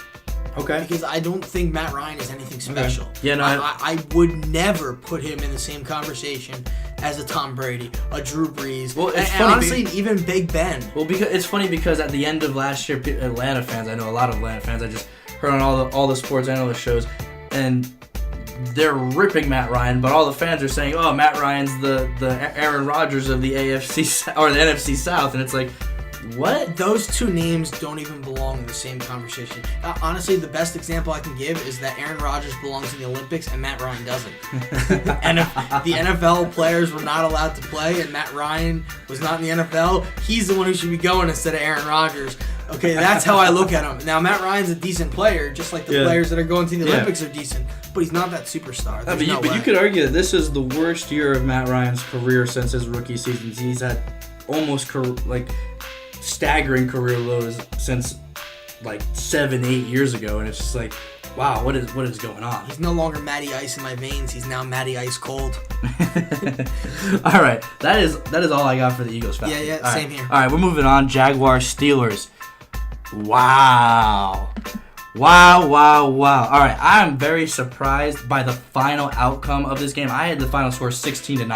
Okay. Because I don't think Matt Ryan is anything special. Okay. Yeah, no, I would never put him in the same conversation as a Tom Brady, a Drew Brees, well, it's and funny honestly, even Big Ben. Well, because it's funny because at the end of last year, Atlanta fans, I know a lot of Atlanta fans, I just heard on all the sports analyst shows, and they're ripping Matt Ryan, but all the fans are saying, oh, Matt Ryan's the Aaron Rodgers of the AFC or the NFC South, and it's like, what? Those two names don't even belong in the same conversation. Honestly, the best example I can give is that Aaron Rodgers belongs in the Olympics and Matt Ryan doesn't. And if the NFL players were not allowed to play and Matt Ryan was not in the NFL, he's the one who should be going instead of Aaron Rodgers. Okay, that's how I look at him. Now, Matt Ryan's a decent player, just like the players that are going to the Olympics are decent, but he's not that superstar. But you could argue that this is the worst year of Matt Ryan's career since his rookie season. He's had almost staggering career lows since like 7-8 years ago, and it's just like, wow, what is going on? He's no longer Matty Ice in my veins. He's now Matty Ice Cold. All right, that is all I got for the Eagles. Yeah, all same right. here. All right, we're moving on. Jaguars Steelers. Wow. All right, I am very surprised by the final outcome of this game. I had the final score 16-9.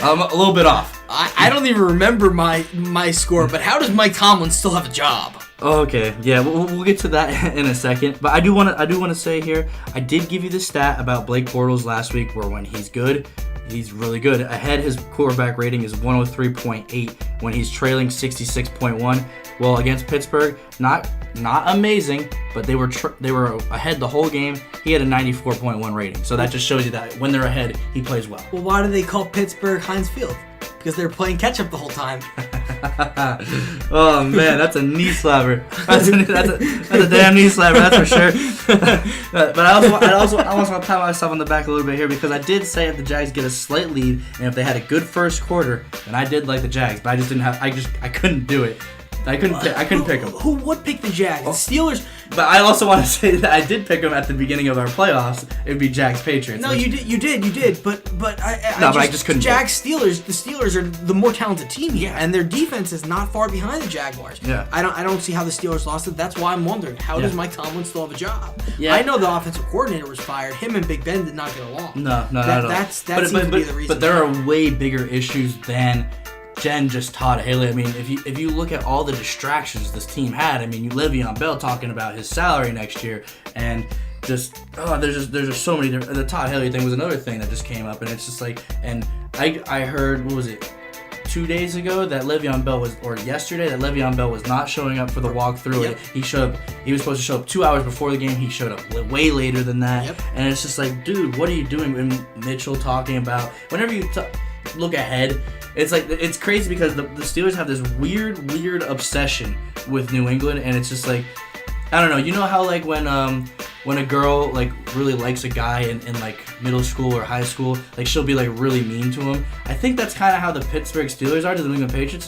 I'm a little bit off. I don't even remember my score, but how does Mike Tomlin still have a job? Okay, yeah, we'll get to that in a second. But I do want to say here, I did give you the stat about Blake Bortles last week, where when he's good, he's really good. Ahead, his quarterback rating is 103.8 when he's trailing 66.1. Well, against Pittsburgh, not amazing, but they were ahead the whole game. He had a 94.1 rating, so that just shows you that when they're ahead, he plays well. Well, why do they call Pittsburgh Heinz Field? Because they're playing catch up the whole time. Oh man, that's a knee slapper. That's a damn knee slapper, that's for sure. But I also want to pat myself on the back a little bit here, because I did say if the Jags get a slight lead and if they had a good first quarter, then I did like the Jags, but I couldn't do it. I couldn't pick them. Who would pick the Jags? The Steelers. But I also want to say that I did pick them at the beginning of our playoffs. It'd be Jags Patriots. No, you did. But I just couldn't. Jags Steelers. The Steelers are the more talented team here, and their defense is not far behind the Jaguars. Yeah. I don't see how the Steelers lost it. That's why I'm wondering, how does Mike Tomlin still have a job? Yeah. I know the offensive coordinator was fired. Him and Big Ben did not get along. No, not at all. That seems to be the reason. But there are way bigger issues than just Todd Haley. I mean, if you look at all the distractions this team had, I mean, Le'Veon Bell talking about his salary next year, and there's just so many different. The Todd Haley thing was another thing that just came up, and it's just like, and I heard, what was it, 2 days ago that Le'Veon Bell yesterday that Le'Veon Bell was not showing up for the walkthrough. Yep. He was supposed to show up 2 hours before the game. He showed up way later than that. Yep. And it's just like, dude, what are you doing? And Mitchell talking about, whenever you look ahead, it's like, it's crazy because the Steelers have this weird obsession with New England, and it's just like, I don't know. You know how like when a girl like really likes a guy in like middle school or high school, like she'll be like really mean to him. I think that's kind of how the Pittsburgh Steelers are to the New England Patriots.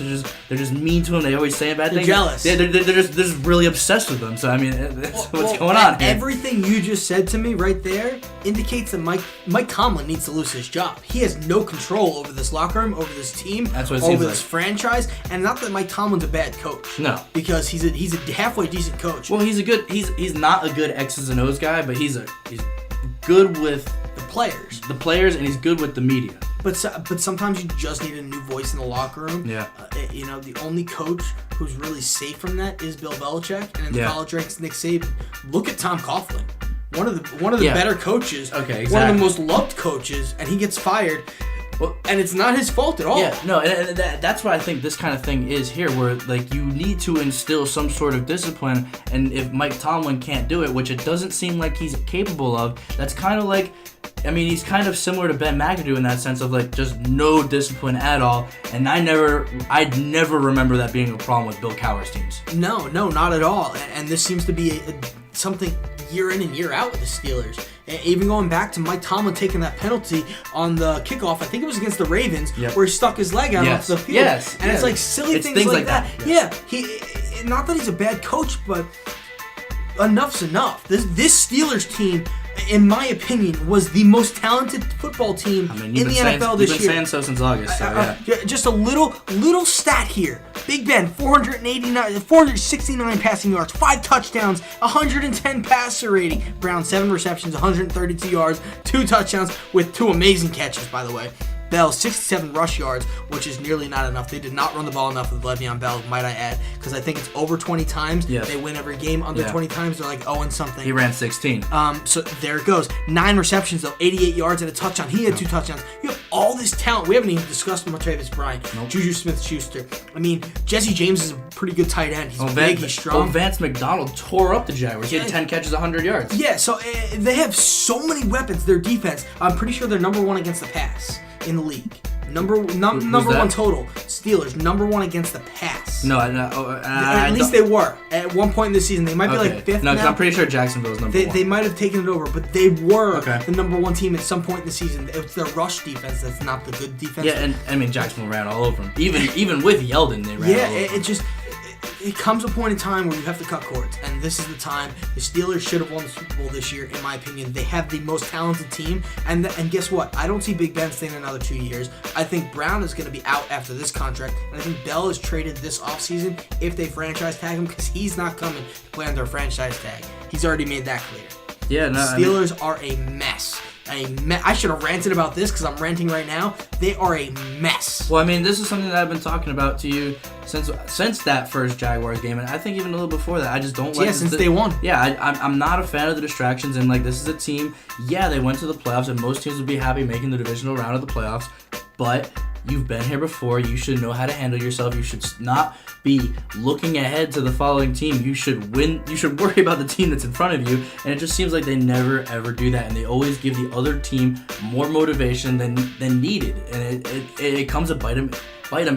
They're just mean to him. They always say bad things. Jealous. Yeah, they're just really obsessed with them. So I mean, that's what's going on here. Everything you just said to me right there indicates that Mike Tomlin needs to lose his job. He has no control over this locker room, over this team, That's what it seems over like. this franchise. And not that Mike Tomlin's a bad coach. No. Because he's a halfway decent coach. Well, he's not a good X's and O's guy, but he's good with the players. and he's good with the media. But sometimes you just need a new voice in the locker room. Yeah. The only coach who's really safe from that is Bill Belichick, and in the college ranks, Nick Saban. Look at Tom Coughlin, one of the better coaches. Okay, exactly. One of the most loved coaches, and he gets fired. Well, and it's not his fault at all. Yeah, no, and that's what I think this kind of thing is here, where like you need to instill some sort of discipline, and if Mike Tomlin can't do it, which it doesn't seem like he's capable of, that's kind of like, I mean, he's kind of similar to Ben McAdoo in that sense of like just no discipline at all, and I'd never remember that being a problem with Bill Cowher's teams. No, not at all. And this seems to be something year in and year out with the Steelers. And even going back to Mike Tomlin taking that penalty on the kickoff, I think it was against the Ravens, where he stuck his leg out off the field. And it's like silly things like that. Yeah, not that he's a bad coach, but enough's enough. This Steelers team, in my opinion, was the most talented football team in the NFL this year. You've been saying so since August. So just a little stat here. Big Ben, 469 passing yards, 5 touchdowns, 110 passer rating. Brown, 7 receptions, 132 yards, 2 touchdowns with 2 amazing catches, by the way. Bell, 67 rush yards, which is nearly not enough. They did not run the ball enough with Le'Veon Bell, might I add, because I think it's over 20 times. Yes. They win every game. Under 20 times, they're like 0-something. He ran 16. So there it goes. 9 receptions, though, 88 yards and a touchdown. He had 2 touchdowns. You have all this talent. We haven't even discussed Martavis Bryant, Juju Smith-Schuster. I mean, Jesse James is a pretty good tight end. He's big, he's strong. Vance McDonald tore up the Jaguars. He had 10 catches, 100 yards. Yeah, so they have so many weapons. Their defense, I'm pretty sure they're number 1 against the pass in the league. Number 1 total. Steelers, number 1 against the pass. At least they were. At one point in the season. They might be like 5th now. No, I'm pretty sure Jacksonville's number 1. They might have taken it over, but they were the number 1 team at some point in the season. It's their rush defense that's not the good defense. Yeah, and I mean, Jacksonville ran all over them. Even with Yeldon, they ran all over them. It comes a point in time where you have to cut cords, and this is the time. The Steelers should have won the Super Bowl this year, in my opinion. They have the most talented team, and guess what? I don't see Big Ben staying another 2 years. I think Brown is going to be out after this contract, and I think Bell is traded this offseason if they franchise tag him, because he's not coming to play under a franchise tag. He's already made that clear. Yeah, no. Steelers are a mess. I should have ranted about this because I'm ranting right now. They are a mess. Well, I mean, this is something that I've been talking about to you since that first Jaguars game, and I think even a little before that. I just don't like. Yeah, since day one. Yeah, I'm not a fan of the distractions, and like this is a team. Yeah, they went to the playoffs, and most teams would be happy making the divisional round of the playoffs, but you've been here before. You should know how to handle yourself. You should not be looking ahead to the following team. You should win. You should worry about the team that's in front of you. And it just seems like they never ever do that, and they always give the other team more motivation than needed, and it comes to bite them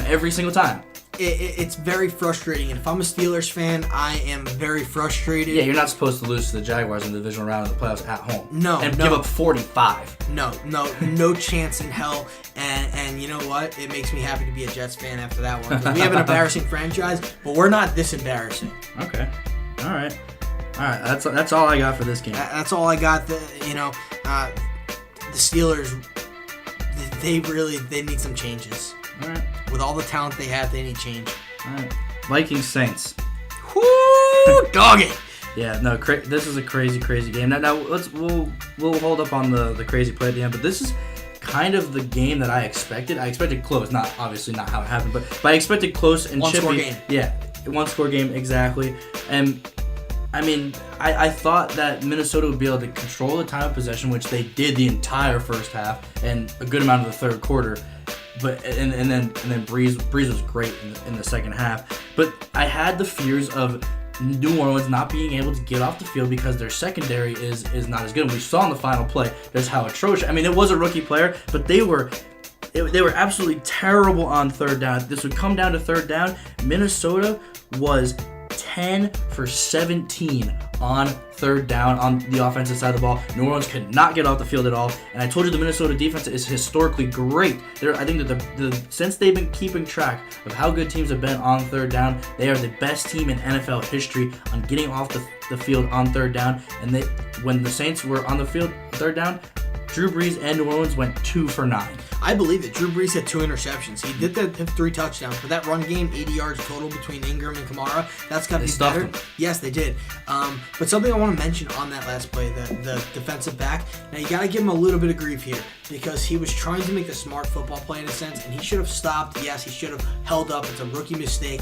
every single time. It's very frustrating, and if I'm a Steelers fan, I am very frustrated. Yeah, you're not supposed to lose to the Jaguars in the divisional round of the playoffs at home. No, give up 45. No chance in hell. And you know what? It makes me happy to be a Jets fan after that one. We have an embarrassing franchise, but we're not this embarrassing. Okay, all right. That's all I got for this game. That's all I got. The Steelers, they need some changes. All right. With all the talent they have, they need change. All right. Vikings Saints. Whoo, dog it. Yeah, no, this is a crazy game. Now we'll hold up on the crazy play at the end, but this is kind of the game that I expected. I expected close, not obviously not how it happened, but I expected close and chippy. One-score game. Yeah, one-score game exactly. And I mean, I thought that Minnesota would be able to control the time of possession, which they did the entire first half and a good amount of the third quarter. But and then Breeze was great in the second half. But I had the fears of New Orleans not being able to get off the field because their secondary is not as good. And we saw in the final play just how atrocious. I mean, it was a rookie player, but they were absolutely terrible on third down. This would come down to third down. Minnesota was 10 for 17 on third down on the offensive side of the ball. New Orleans could not get off the field at all. And I told you the Minnesota defense is historically great. I think that since they've been keeping track of how good teams have been on third down, they are the best team in NFL history on getting off the field on third down. And when the Saints were on the field third down, Drew Brees and New Orleans went 2 for 9. I believe it. Drew Brees had 2 interceptions. He did have 3 touchdowns. For that run game, 80 yards total between Ingram and Kamara. That's got to be stuffed better. him. Yes, they did. But something I want to mention on that last play, the defensive back. Now, you got to give him a little bit of grief here because he was trying to make a smart football play in a sense, and he should have stopped. Yes, he should have held up. It's a rookie mistake.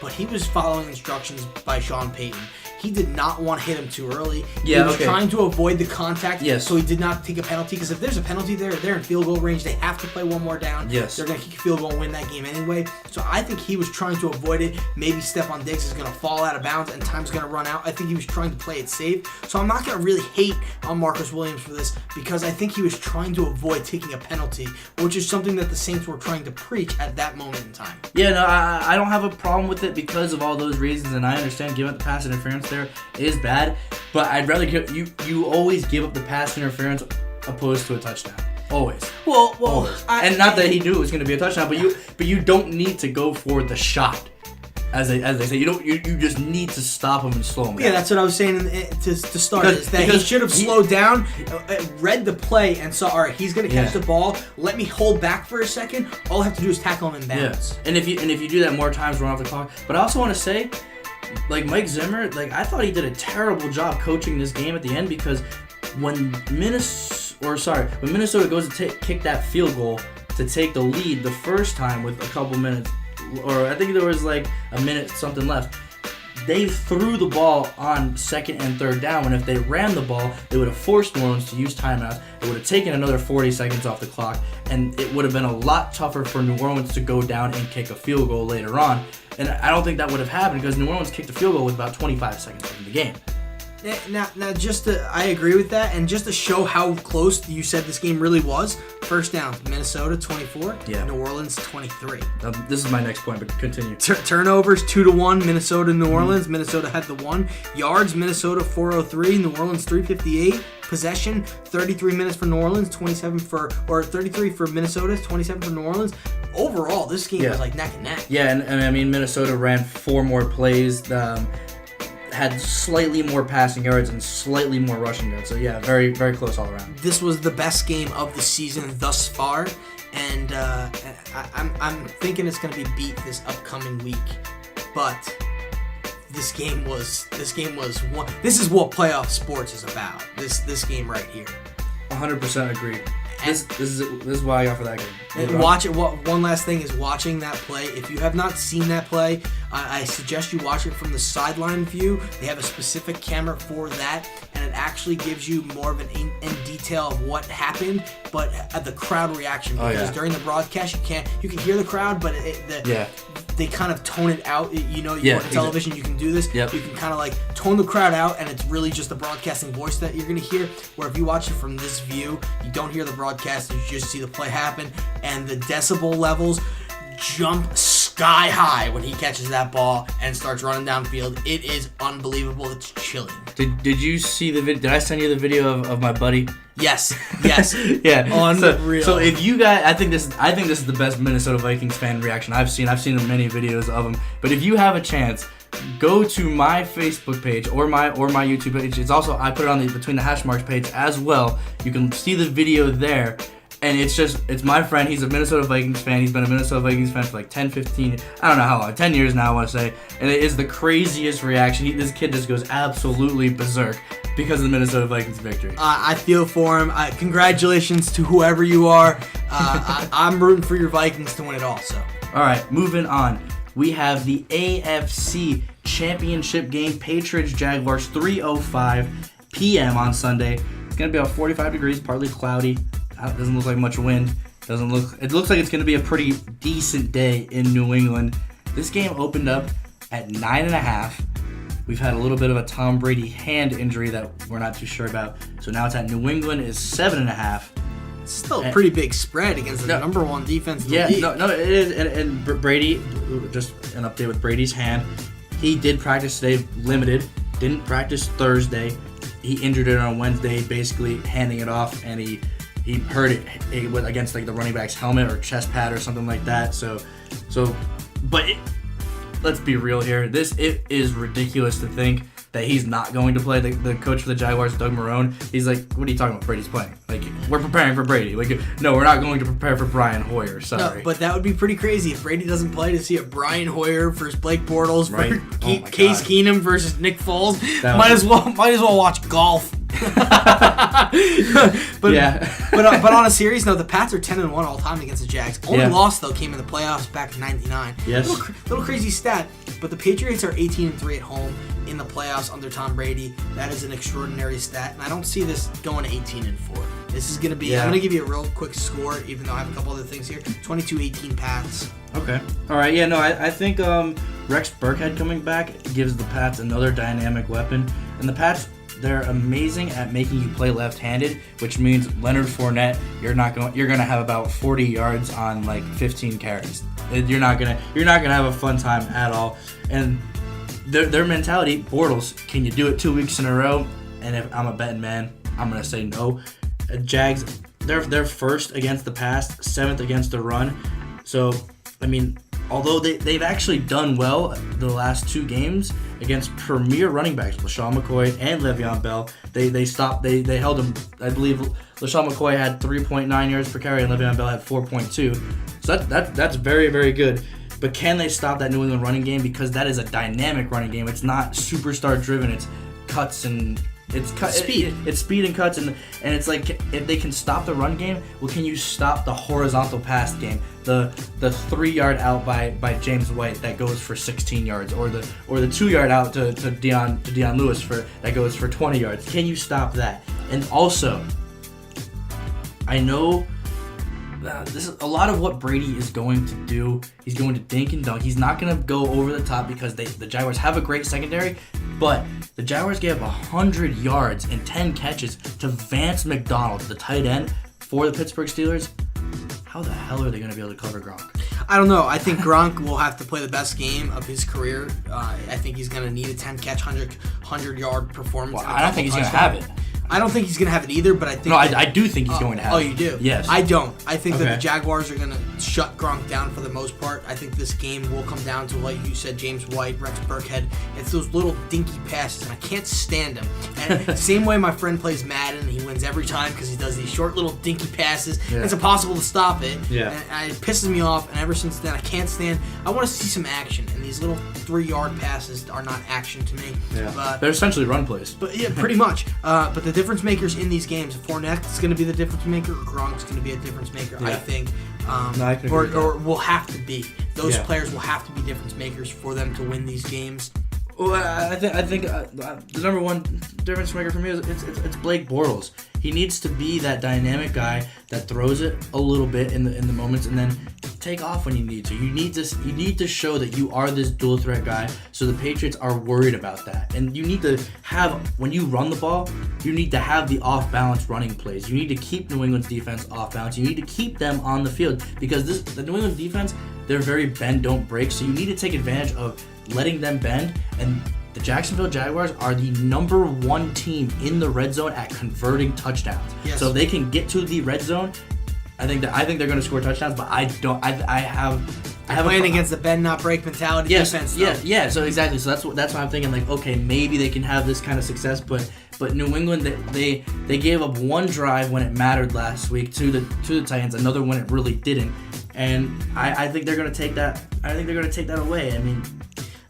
But he was following instructions by Sean Payton. He did not want to hit him too early. Yeah, he was trying to avoid the contact, yes. so he did not take a penalty. Because if there's a penalty there, they're in field goal range. They have to play one more down. Yes. They're going to kick a field goal and win that game anyway. So I think he was trying to avoid it. Maybe Stephon Diggs is going to fall out of bounds and time's going to run out. I think he was trying to play it safe. So I'm not going to really hate on Marcus Williams for this because I think he was trying to avoid taking a penalty, which is something that the Saints were trying to preach at that moment in time. Yeah, no, I don't have a problem with it because of all those reasons, and I understand giving up the pass interference there is bad, but I'd rather you always give up the pass interference opposed to a touchdown. Always. Well, Always. And not that he knew it was going to be a touchdown, but you don't need to go for the shot. As they say, you just need to stop him and slow him down. Yeah, that's what I was saying to start. Is that he should have slowed down, read the play, and saw, all right, he's going to catch the ball. Let me hold back for a second. All I have to do is tackle him in bounds. Yeah. And if you do that more times, run off the clock. But I also want to say, like Mike Zimmer, like I thought he did a terrible job coaching this game at the end because when Minnesota goes to kick that field goal to take the lead the first time with a couple minutes, or I think there was like a minute something left, they threw the ball on second and third down, when if they ran the ball, they would have forced New Orleans to use timeouts. It would have taken another 40 seconds off the clock, and it would have been a lot tougher for New Orleans to go down and kick a field goal later on. And I don't think that would have happened because New Orleans kicked a field goal with about 25 seconds left in the game. Now, I agree with that, and just to show how close you said this game really was, first down, Minnesota 24, New Orleans 23. This is my next point, but continue. Turnovers 2-1, Minnesota, New Orleans. Minnesota had the 1. Yards, Minnesota 403, New Orleans 358. Possession, 33 minutes for New Orleans, 33 for Minnesota, 27 for New Orleans. Overall, this game was like neck and neck. Yeah, and I mean, Minnesota ran 4 more plays, had slightly more passing yards and slightly more rushing yards. So yeah, very, very close all around. This was the best game of the season thus far, and I'm thinking it's going to be beat this upcoming week. But this game was one. This is what playoff sports is about. This game right here. 100% agree. This is why I got for that game. And watch it. One last thing is watching that play. If you have not seen that play, I suggest you watch it from the sideline view. They have a specific camera for that, and it actually gives you more of an in detail of what happened, but at the crowd reaction. Because during the broadcast, you can hear the crowd, but they kind of tone it out. On television, you can do this. Yep. You can kind of like tone the crowd out, and it's really just the broadcasting voice that you're going to hear. Where if you watch it from this view, you don't hear the broadcast, you just see the play happen, and the decibel levels jump sky high when he catches that ball and starts running downfield. It is unbelievable. It's chilling. Did you see the video? Did I send you the video of my buddy? Yes. Yeah. Unreal. So if you guys, I think this is the best Minnesota Vikings fan reaction I've seen. I've seen many videos of them. But if you have a chance, go to my Facebook page or my YouTube page. It's also, I put it on the Between the Hash Marks page as well. You can see the video there. And it's my friend. He's a Minnesota Vikings fan. He's been a Minnesota Vikings fan for like 10, 15, I don't know how long, 10 years now I want to say. And it is the craziest reaction. This kid just goes absolutely berserk because of the Minnesota Vikings victory. I feel for him. Congratulations to whoever you are. I'm rooting for your Vikings to win it also. All right, moving on. We have the AFC Championship game, Patriots-Jaguars, 3:05 p.m. on Sunday. It's going to be about 45 degrees, partly cloudy. It doesn't look like much wind. It looks like it's going to be a pretty decent day in New England. This game opened up at 9.5. We've had a little bit of a Tom Brady hand injury that we're not too sure about. So now it's at New England is 7.5. It's still a pretty big spread against the number one defense in the league. No, it is. And Brady, just an update with Brady's hand. He did practice today, limited. Didn't practice Thursday. He injured it on Wednesday, basically handing it off, and he hurt it against like the running back's helmet or chest pad or something like that. But let's be real here. It is ridiculous to think that he's not going to play. The coach for the Jaguars, Doug Marrone, he's like, what are you talking about? Brady's playing. Like, we're preparing for Brady. Like, no, we're not going to prepare for Brian Hoyer. Sorry. No, but that would be pretty crazy if Brady doesn't play to see a Brian Hoyer versus Blake Bortles, Right. for Case Keenum versus Nick Foles. That Might would- as well watch golf. but Yeah. but on a serious note, the Pats are 10-1 all time against the Jags. Only Yeah. loss though came in the playoffs back in '99. Yes. Little crazy stat, but the Patriots are 18-3 at home in the playoffs under Tom Brady. That is an extraordinary stat, and I don't see this going 18-4. This is gonna be. Yeah. I'm gonna give you a real quick score, even though I have a couple other things here. 22-18 Pats. Okay. All right. Yeah. No. I think Rex Burkhead coming back gives the Pats another dynamic weapon, and the Pats, they're amazing at making you play left-handed, which means Leonard Fournette, you're gonna have about 40 yards on like 15 carries. You're not gonna have a fun time at all. And their mentality, Bortles, can you do it 2 weeks in a row? And if I'm a betting man, I'm gonna say no. Jags, they're first against the pass, 7th against the run. So I mean, although they've actually done well the last 2 games against premier running backs, LaShawn McCoy and Le'Veon Bell, they held them. I believe LaShawn McCoy had 3.9 yards per carry and Le'Veon Bell had 4.2. So that's very, very good. But can they stop that New England running game? Because that is a dynamic running game. It's not superstar driven. It's cuts and speed. It's speed and cuts, and it's like, if they can stop the run game, well, can you stop the horizontal pass game? The 3-yard out by James White that goes for 16 yards, or the 2-yard out to Deion Lewis that goes for 20 yards. Can you stop that? And also, I know this is a lot of what Brady is going to do. He's going to dink and dunk. He's not going to go over the top because the Jaguars have a great secondary, but the Jaguars gave 100 yards and 10 catches to Vance McDonald, the tight end for the Pittsburgh Steelers. How the hell are they going to be able to cover Gronk? I don't know. I think Gronk will have to play the best game of his career. I think he's going to need a 10-catch, 100-yard performance. Well, I don't think he's going to have it. I don't think he's going to have it either, but I think... No, I do think he's going to have it. Oh, you do? Yes. I don't. I think that Okay. the Jaguars are going to shut Gronk down for the most part. I think this game will come down to, like you said, James White, Rex Burkhead. It's those little dinky passes, and I can't stand them. And same way my friend plays Madden, he wins every time because he does these short little dinky passes. Yeah. It's impossible to stop it. Yeah. And it pisses me off, and ever since then, I can't stand... I want to see some action, and these little 3-yard passes are not action to me. Yeah. But They're essentially run plays. But yeah, pretty much. But the difference makers in these games, Fournette's going to be the difference maker, Gronk's going to be a difference maker, I Yeah. think. No, I can agree with that. Or will have to be. Those Yeah. players will have to be difference makers for them to win these games. Well, I think the number one difference maker for me is it's Blake Bortles. He needs to be that dynamic guy that throws it a little bit in the moments and then take off when you need to. You need to show that you are this dual threat guy, so the Patriots are worried about that. And you need to have, when you run the ball, you need to have the off balance running plays. You need to keep New England's defense off balance. You need to keep them on the field because the New England defense, they're very bend don't break. So you need to take advantage of letting them bend, and the Jacksonville Jaguars are the number 1 team in the red zone at converting touchdowns. Yes. So if they can get to the red zone, I think they're going to score touchdowns. But I have Playing against the bend not break mentality defense. Yeah. So exactly. So that's why I'm thinking, like, okay, maybe they can have this kind of success, but New England, they gave up one drive when it mattered last week to the Titans, another when it really didn't, and I think they're going to take that. I think they're going to take that away. I mean,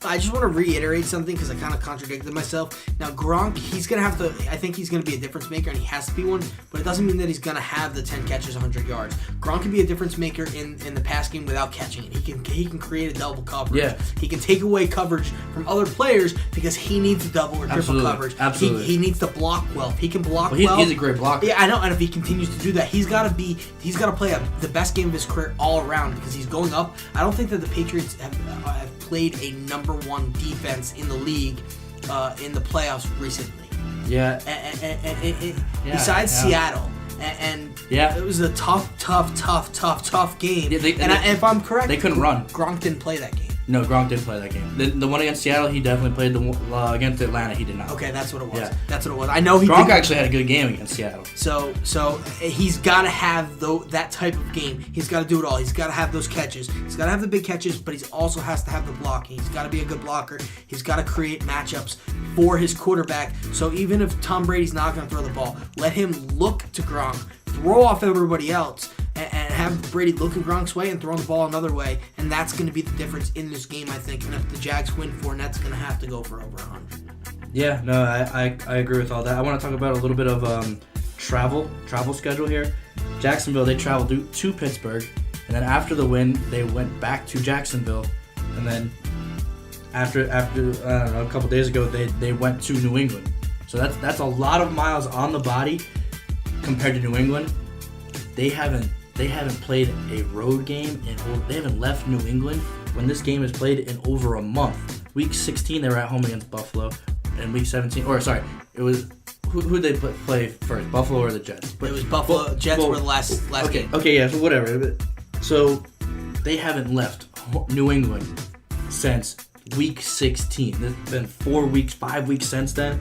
I just want to reiterate something because I kind of contradicted myself. Now, Gronk, he's going to have to... I think he's going to be a difference maker, and he has to be one, but it doesn't mean that he's going to have the 10 catches, 100 yards. Gronk can be a difference maker in the pass game without catching it. He can create a double coverage. Yeah. He can take away coverage from other players because he needs a double or triple Absolutely. coverage. Absolutely. He needs to block well. If he can block well, he's a great blocker. Yeah, I know, and if he continues to do that, he's got to play the best game of his career all around because he's going up. I don't think that the Patriots have played a number 1 defense in the league in the playoffs recently. Yeah. Besides Seattle. Yeah. It was a tough game. Yeah, if I'm correct, they couldn't run. Gronk didn't play that game. No, Gronk didn't play that game. The one against Seattle, he definitely played. The one against Atlanta, he did not. Okay, that's what it was. Yeah. That's what it was. I know he Gronk did. actually had a good game against Seattle. So he's got to have that type of game. He's got to do it all. He's got to have those catches. He's got to have the big catches, but he also has to have the blocking. He's got to be a good blocker. He's got to create matchups for his quarterback. So even if Tom Brady's not going to throw the ball, let him look to Gronk, throw off everybody else, and have Brady looking Gronk's way and throwing the ball another way, and that's going to be the difference in this game, I think. And if the Jags win, Fournette's going to have to go for over 100. Yeah, no, I agree with all that. I want to talk about a little bit of travel schedule here. Jacksonville, they traveled to Pittsburgh, and then after the win, they went back to Jacksonville, and then after I don't know, a couple days ago, they went to New England. So that's a lot of miles on the body compared to New England. They haven't played a road game they haven't left New England when this game is played in over a month. Week 16 they were at home against Buffalo, and week 17 it was who they play first, Buffalo or the Jets? But it was Buffalo. Jets were the last game. Okay, yeah, so whatever. So they haven't left New England since week 16. It's been 5 weeks since then.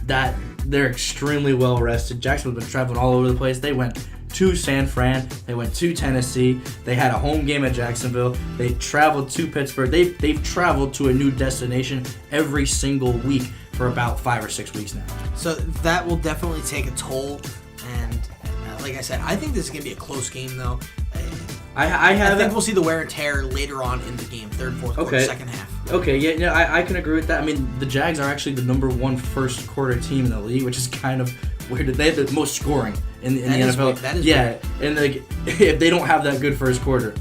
That they're extremely well rested. Jacksonville's been traveling all over the place. They went to San Fran. They went to Tennessee. They had a home game at Jacksonville. They traveled to Pittsburgh. They've traveled to a new destination every single week for about 5 or 6 weeks now. So that will definitely take a toll. And like I said, I think this is going to be a close game, though. I think we'll see the wear and tear later on in the game, third, fourth quarter, second half. Okay, yeah, I can agree with that. I mean, the Jags are actually the number one first quarter team in the league, which is kind of weird. They have the most scoring in the NFL. That is weird. And like, if they don't have that good first quarter,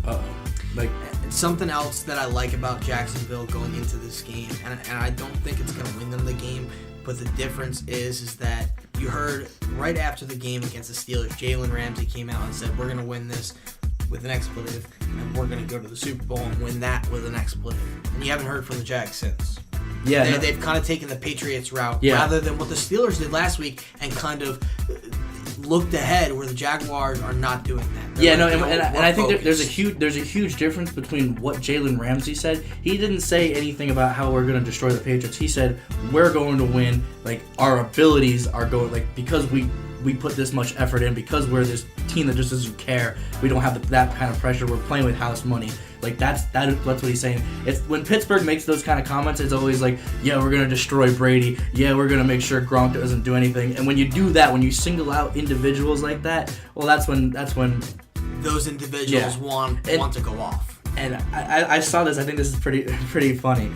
something else that I like about Jacksonville going into this game, and I don't think it's going to win them the game, but the difference is that you heard right after the game against the Steelers, Jalen Ramsey came out and said, we're going to win this with an expletive, and we're going to go to the Super Bowl and win that with an expletive. And you haven't heard from the Jags since. Yeah, they've kind of taken the Patriots route rather than what the Steelers did last week and kind of looked ahead, where the Jaguars are not doing that. And I think there's a huge difference between what Jalen Ramsey said. He didn't say anything about how we're going to destroy the Patriots. He said we're going to win. Like, our abilities are going, like, because we put this much effort in, because we're this team that just doesn't care. We don't have that kind of pressure. We're playing with house money. Like, that's what he's saying. It's when Pittsburgh makes those kind of comments, it's always like, yeah, we're gonna destroy Brady. Yeah, we're gonna make sure Gronk doesn't do anything. And when you do that, when you single out individuals like that, well, that's when those individuals want to go off. And I saw this. I think this is pretty funny.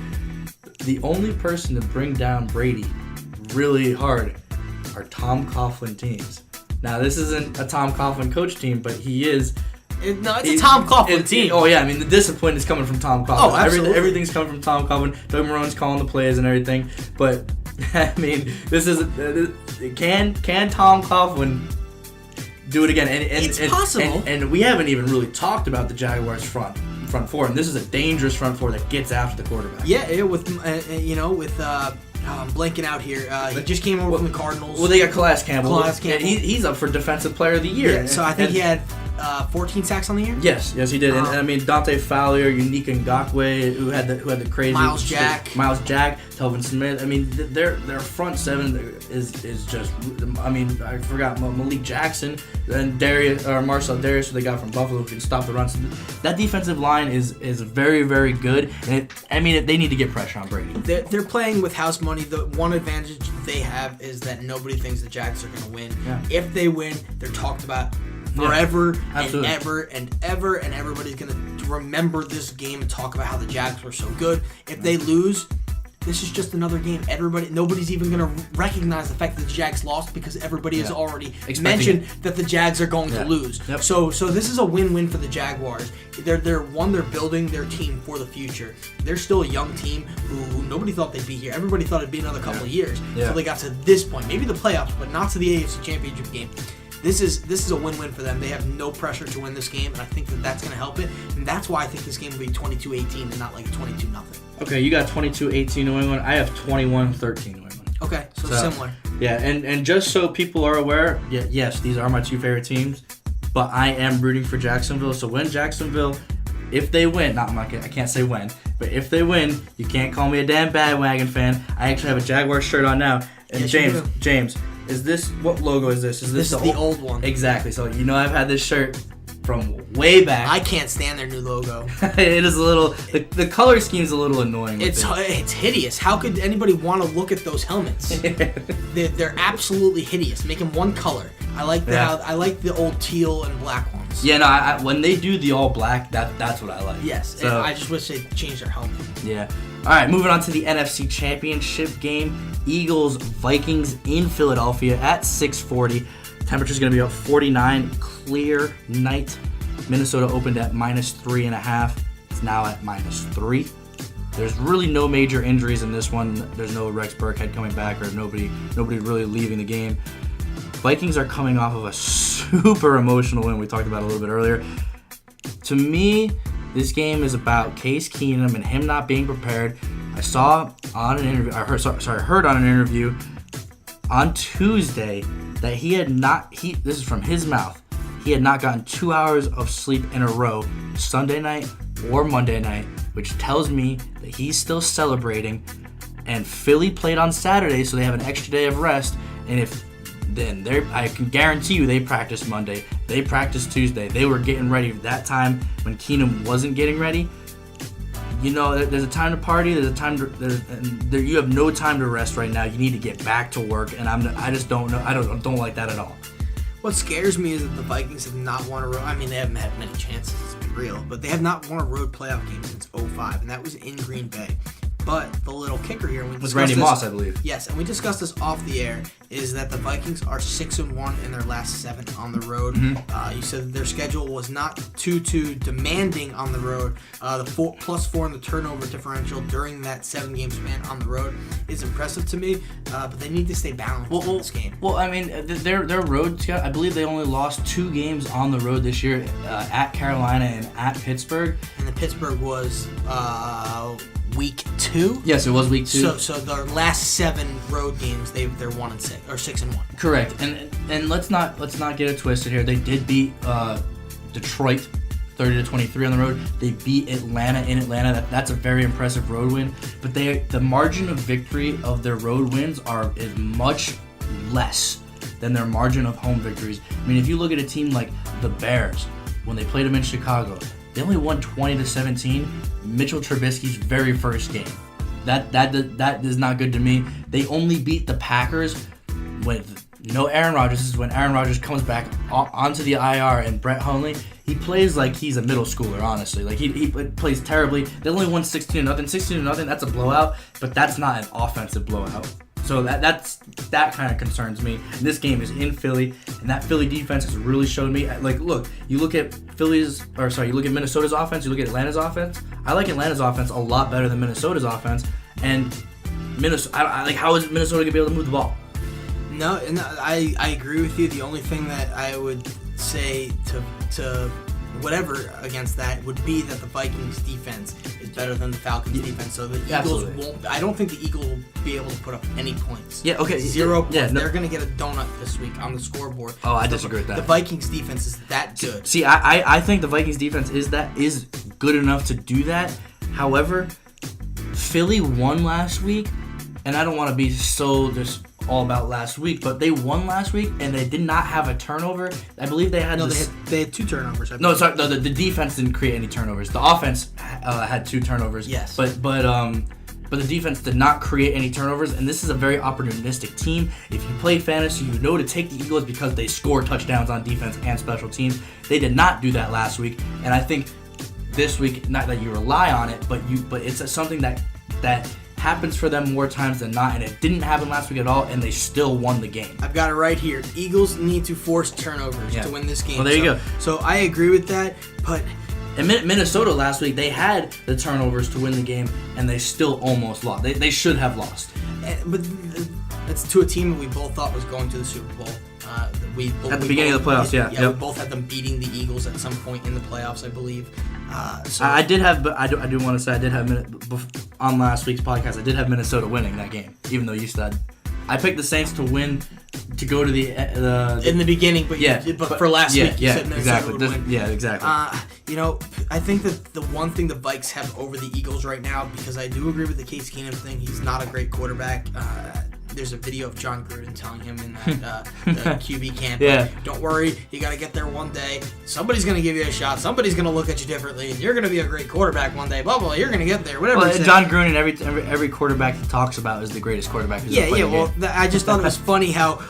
The only person to bring down Brady really hard are Tom Coughlin teams. Now, this isn't a Tom Coughlin coach team, but he is. It's a Tom Coughlin team. Oh, yeah. I mean, the discipline is coming from Tom Coughlin. Oh, absolutely. Everything's coming from Tom Coughlin. Doug Marone's calling the plays and everything. But, I mean, this is... Can Tom Coughlin do it again? It's possible. And we haven't even really talked about the Jaguars' front four. And this is a dangerous front four that gets after the quarterback. Yeah, with I'm blanking out here. He just came over from the Cardinals. Well, they got Calais Campbell. He's up for Defensive Player of the Year. Yeah, so I think he had 14 sacks on the year. Yes, he did. And I mean, Dante Fowler, Unique Ngakoue, who had the crazy Miles Jack, Telvin Smith. I mean, their front seven is just. I mean, I forgot Malik Jackson and Marcel Darius, who they got from Buffalo, who can stop the run. So that defensive line is very, very good. And they need to get pressure on Brady. They're playing with house money. The one advantage they have is that nobody thinks the Jags are going to win. Yeah. If they win, they're talked about forever and ever and ever, and everybody's going to remember this game and talk about how the Jags were so good. If they lose, this is just another game. Nobody's even going to recognize the fact that the Jags lost, because everybody has already mentioned that the Jags are going to lose. Yep. So this is a win-win for the Jaguars. They're building their team for the future. They're still a young team who nobody thought they'd be here. Everybody thought it'd be another couple of years. Yeah. So they got to this point, maybe the playoffs, but not to the AFC Championship game. This is a win-win for them. They have no pressure to win this game, and I think that's going to help it. And that's why I think this game will be 22-18 and not like 22-0. Okay, you got 22-18 New England. I have 21-13 New England. Okay, so similar. Yeah, and just so people are aware, yes, these are my two favorite teams, but I am rooting for Jacksonville. So when Jacksonville if they win, I can't say when, but if they win, you can't call me a damn bandwagon fan. I actually have a Jaguars shirt on now. And Yes, James, is this, what logo is this? This is the old one. Exactly. So I've had this shirt from way back. I can't stand their new logo. It is a little, the color scheme's a little annoying. It's hideous. How could anybody want to look at those helmets? They're absolutely hideous. Make them one color. I like I like the old teal and black ones. Yeah, no, I when they do the all black, that's what I like. Yes, So, I just wish they'd change their helmet. yeah. All right, moving on to the NFC Championship game. Eagles, Vikings in Philadelphia at 6:40. Temperature's going to be up 49. Clear night. Minnesota opened at -3.5. It's now at -3. There's really no major injuries in this one. There's no Rex Burkhead coming back or nobody really leaving the game. Vikings are coming off of a super emotional win we talked about a little bit earlier. To me, this game is about Case Keenum and him not being prepared. I heard on an interview on Tuesday that this is from his mouth, he had not gotten 2 hours of sleep in a row Sunday night or Monday night, which tells me that he's still celebrating. And Philly played on Saturday, so they have an extra day of rest. And I can guarantee you they practiced Monday. They practiced Tuesday. They were getting ready that time when Keenum wasn't getting ready. There's a time to party. There's a time you have no time to rest right now. You need to get back to work, and I just don't know. I don't like that at all. What scares me is that the Vikings have not won a road. I mean, they haven't had many chances, to be real, but they have not won a road playoff game since 2005, and that was in Green Bay. But the little kicker here, was Randy Moss, I believe. Yes, and we discussed this off the air, is that the Vikings are 6-1 in their last 7 on the road. You said that their schedule was not too demanding on the road. The +4 in the turnover differential during that 7-game span on the road is impressive to me, but they need to stay balanced in this game. Well, I mean, their road, I believe they only lost 2 games on the road this year, at Carolina and at Pittsburgh. And then Pittsburgh was week 2. Yes, it was week 2. So their last 7 road games, they're 1-6 or 6-1. Correct. And let's not get it twisted here. They did beat Detroit 30-23 on the road. They beat Atlanta in Atlanta. That's a very impressive road win. But the margin of victory of their road wins is much less than their margin of home victories. I mean, if you look at a team like the Bears, when they played them in Chicago, they only won 20-17. Mitchell Trubisky's very first game. That is not good to me. They only beat the Packers with no Aaron Rodgers. This is when Aaron Rodgers comes back onto the IR, and Brett Hundley, he plays like he's a middle schooler, honestly. Like he plays terribly. They only won 16-0. 16-0, that's a blowout, but that's not an offensive blowout. So that kind of concerns me. And this game is in Philly, and that Philly defense has really showed me. Like, look, you look at Minnesota's offense, you look at Atlanta's offense. I like Atlanta's offense a lot better than Minnesota's offense. And how is Minnesota gonna be able to move the ball? No, and I agree with you. The only thing that I would say to whatever against that would be that the Vikings defense is better than the Falcons defense. So the Eagles won't. I don't think the Eagles will be able to put up any points. Yeah, okay. 0 points. They're going to get a donut this week on the scoreboard. Oh, I disagree with that. The Vikings defense is that good. See, I think the Vikings defense is good enough to do that. However, Philly won last week, and I don't want to be so just all about last week, but they won last week and they did not have a turnover. I believe they had they had 2 turnovers. No, sorry, the defense didn't create any turnovers. The offense had 2 turnovers. Yes, but the defense did not create any turnovers, and this is a very opportunistic team. If you play fantasy, you know to take the Eagles because they score touchdowns on defense and special teams. They did not do that last week, and I think this week, not that you rely on it, but it's something that happens for them more times than not, and it didn't happen last week at all, and they still won the game. I've got it right here. Eagles need to force turnovers to win this game. Well, there you go. So I agree with that, but... And Minnesota last week, they had the turnovers to win the game, and they still almost lost. They should have lost. But it's to a team that we both thought was going to the Super Bowl. At the beginning of the playoffs, yeah. We both had them beating the Eagles at some point in the playoffs, I believe. I do want to say I did have on last week's podcast. I did have Minnesota winning that game, even though you said I picked the Saints to win, to go to the in the beginning, but for last week, you said exactly. Minnesota would win. Exactly. I think that the one thing the Vikes have over the Eagles right now, because I do agree with the Case Keenum thing, he's not a great quarterback. There's a video of John Gruden telling him in that the QB camp, don't worry, you got to get there one day. Somebody's going to give you a shot. Somebody's going to look at you differently, and you're going to be a great quarterback one day. Blah, blah, blah. You're going to get there. Whatever. Well, John Gruden, every quarterback he talks about is the greatest quarterback. I just thought it was funny how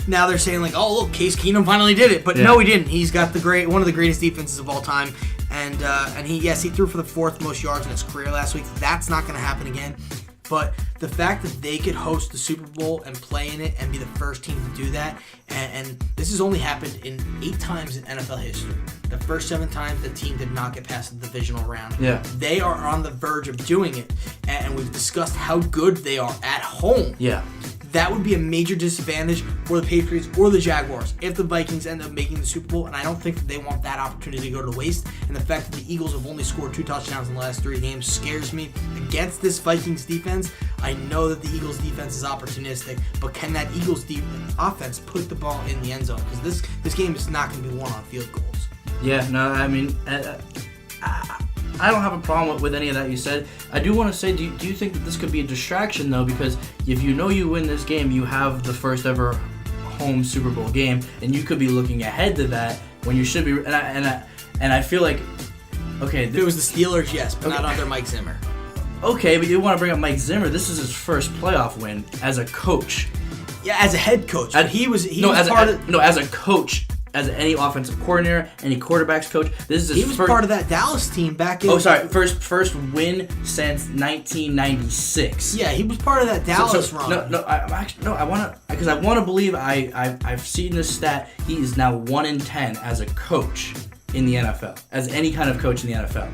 now they're saying oh look, Case Keenum finally did it, but no, he didn't. He's got one of the greatest defenses of all time, and he threw for the 4th most yards in his career last week. That's not going to happen again. But the fact that they could host the Super Bowl and play in it and be the first team to do that, and this has only happened in 8 times in NFL history. The first 7 times the team did not get past the divisional round. Yeah. They are on the verge of doing it, and we've discussed how good they are at home. Yeah. That would be a major disadvantage for the Patriots or the Jaguars if the Vikings end up making the Super Bowl, and I don't think that they want that opportunity to go to waste. And the fact that the Eagles have only scored 2 touchdowns in the last 3 games scares me. Against this Vikings defense, I know that the Eagles defense is opportunistic, but can that Eagles offense put the ball in the end zone? Because this game is not going to be won on field goals. Yeah, no, I mean, I don't have a problem with any of that you said. I do want to say, do you think that this could be a distraction, though? Because if you know you win this game, you have the first ever home Super Bowl game, and you could be looking ahead to that when you should be. And I feel like, okay, if it was the Steelers, yes, but not under Mike Zimmer. Okay, but you want to bring up Mike Zimmer. This is his first playoff win as a coach. Yeah, as a head coach. As a coach. As any offensive coordinator, any quarterbacks coach, this is his he was part of that Dallas team back in. Oh, sorry, first win since 1996. Yeah, he was part of that Dallas run. I want to believe I've seen this stat. He is now 1-10 as a coach in the NFL, as any kind of coach in the NFL.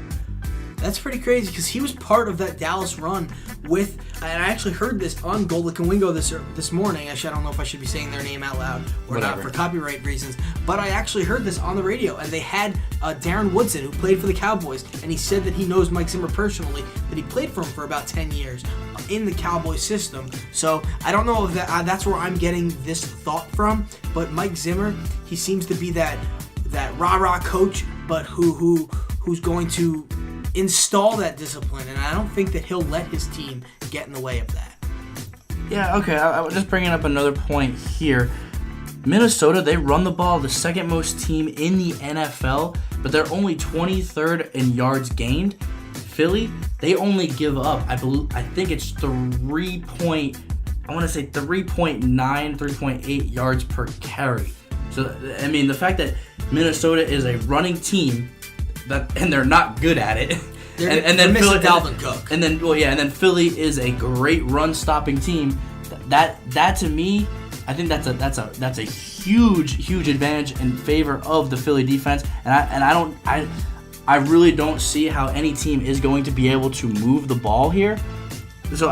That's pretty crazy because he was part of that Dallas run with, and I actually heard this on Golic and Wingo this morning. Actually, I don't know if I should be saying their name out loud or not for copyright reasons, but I actually heard this on the radio, and they had Darren Woodson, who played for the Cowboys, and he said that he knows Mike Zimmer personally, that he played for him for about 10 years in the Cowboys system. So I don't know if that's where I'm getting this thought from, but Mike Zimmer, he seems to be that rah-rah coach, but who's going to install that discipline, and I don't think that he'll let his team get in the way of that. Yeah, okay, I was just bringing up another point here. Minnesota, they run the ball, the second most team in the NFL, but they're only 23rd in yards gained. Philly, they only give up, I think it's 3.9, 3.8 yards per carry. So, I mean, the fact that Minnesota is a running team, and they're not good at it. And then Philly, Dalvin Cook. And then Philly is a great run-stopping team. That to me, I think that's a huge advantage in favor of the Philly defense. And I really don't see how any team is going to be able to move the ball here. So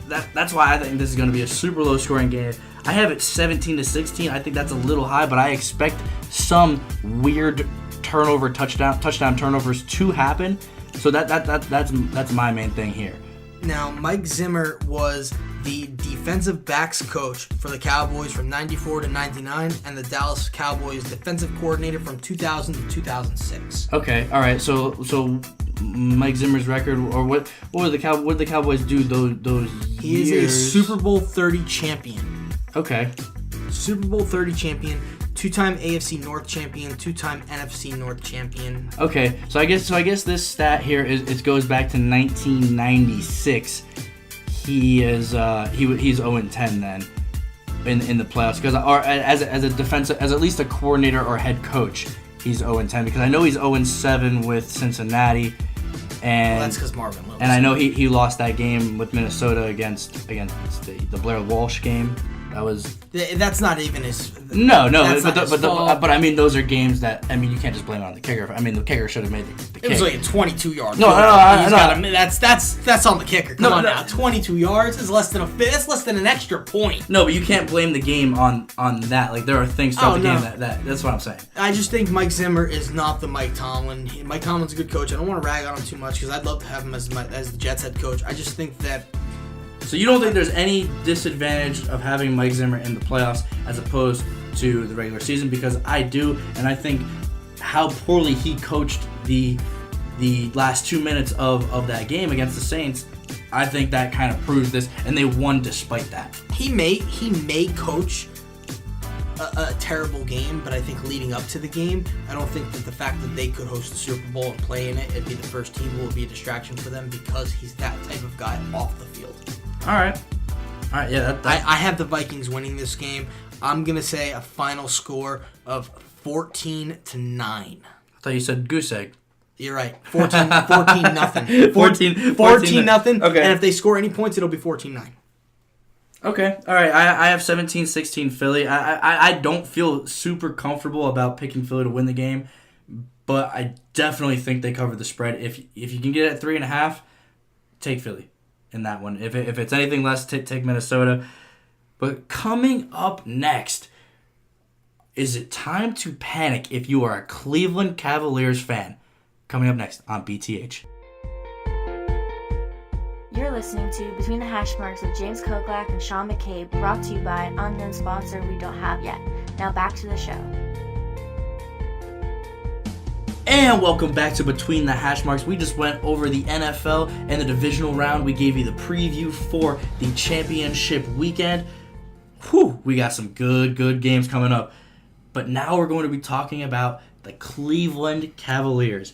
that's why I think this is going to be a super low-scoring game. I have it 17-16. I think that's a little high, but I expect some weird touchdown turnovers to happen. So that's my main thing here. Now, Mike Zimmer was the defensive backs coach for the Cowboys from 94 to 99 and the Dallas Cowboys defensive coordinator from 2000 to 2006. Okay, all right. So Mike Zimmer's record, or what did the Cowboys do those he years? Is a Super Bowl 30 champion. Okay. Super Bowl 30 champion, 2-time AFC North champion, 2-time NFC North champion. Okay, so I guess this stat here it goes back to 1996. He's 0-10 then in the playoffs, because or as a defensive, as at least a coordinator or head coach, he's 0-10, because I know he's 0-7 with Cincinnati. And that's because Marvin Lewis. And I know he lost that game with Minnesota against the Blair Walsh game. That's not even his. No, but I mean, those are games that, I mean, you can't just blame it on the kicker. I mean, the kicker should have made the kick. It was like a 22-yard. No, that's on the kicker. Come on now, 22 yards is less than that's less than an extra point. No, but you can't blame the game on that. Like, there are things throughout the game that's what I'm saying. I just think Mike Zimmer is not the Mike Tomlin. Mike Tomlin's a good coach. I don't want to rag on him too much because I'd love to have him as the Jets head coach. I just think that So you don't think there's any disadvantage of having Mike Zimmer in the playoffs as opposed to the regular season? Because I do, and I think how poorly he coached the last 2 minutes of that game against the Saints, I think that kind of proves this, and they won despite that. He may coach a terrible game, but I think leading up to the game, I don't think that the fact that they could host the Super Bowl and play in it and be the first team will be a distraction for them because he's that type of guy off the field. All right, yeah. I have the Vikings winning this game. I'm going to say a final score of 14-9. I thought you said goose egg. You're right. 14 nothing. 14 nothing. Okay. And if they score any points, it'll be 14-9. Okay. All right. I have 17-16 Philly. I don't feel super comfortable about picking Philly to win the game, but I definitely think they cover the spread. If you can get it at 3.5, take Philly in that one. If it's anything less, take Minnesota. But coming up next, is it time to panic if you are a Cleveland Cavaliers fan? Coming up next on BTH. You're listening to Between the Hash Marks with James Koklak and Sean McCabe, brought to you by an unknown sponsor we don't have yet. Now back to the show. And welcome back to Between the Hash Marks. We just went over the NFL and the divisional round. We gave you the preview for the championship weekend. Whew, we got some good games coming up. But now we're going to be talking about the Cleveland Cavaliers.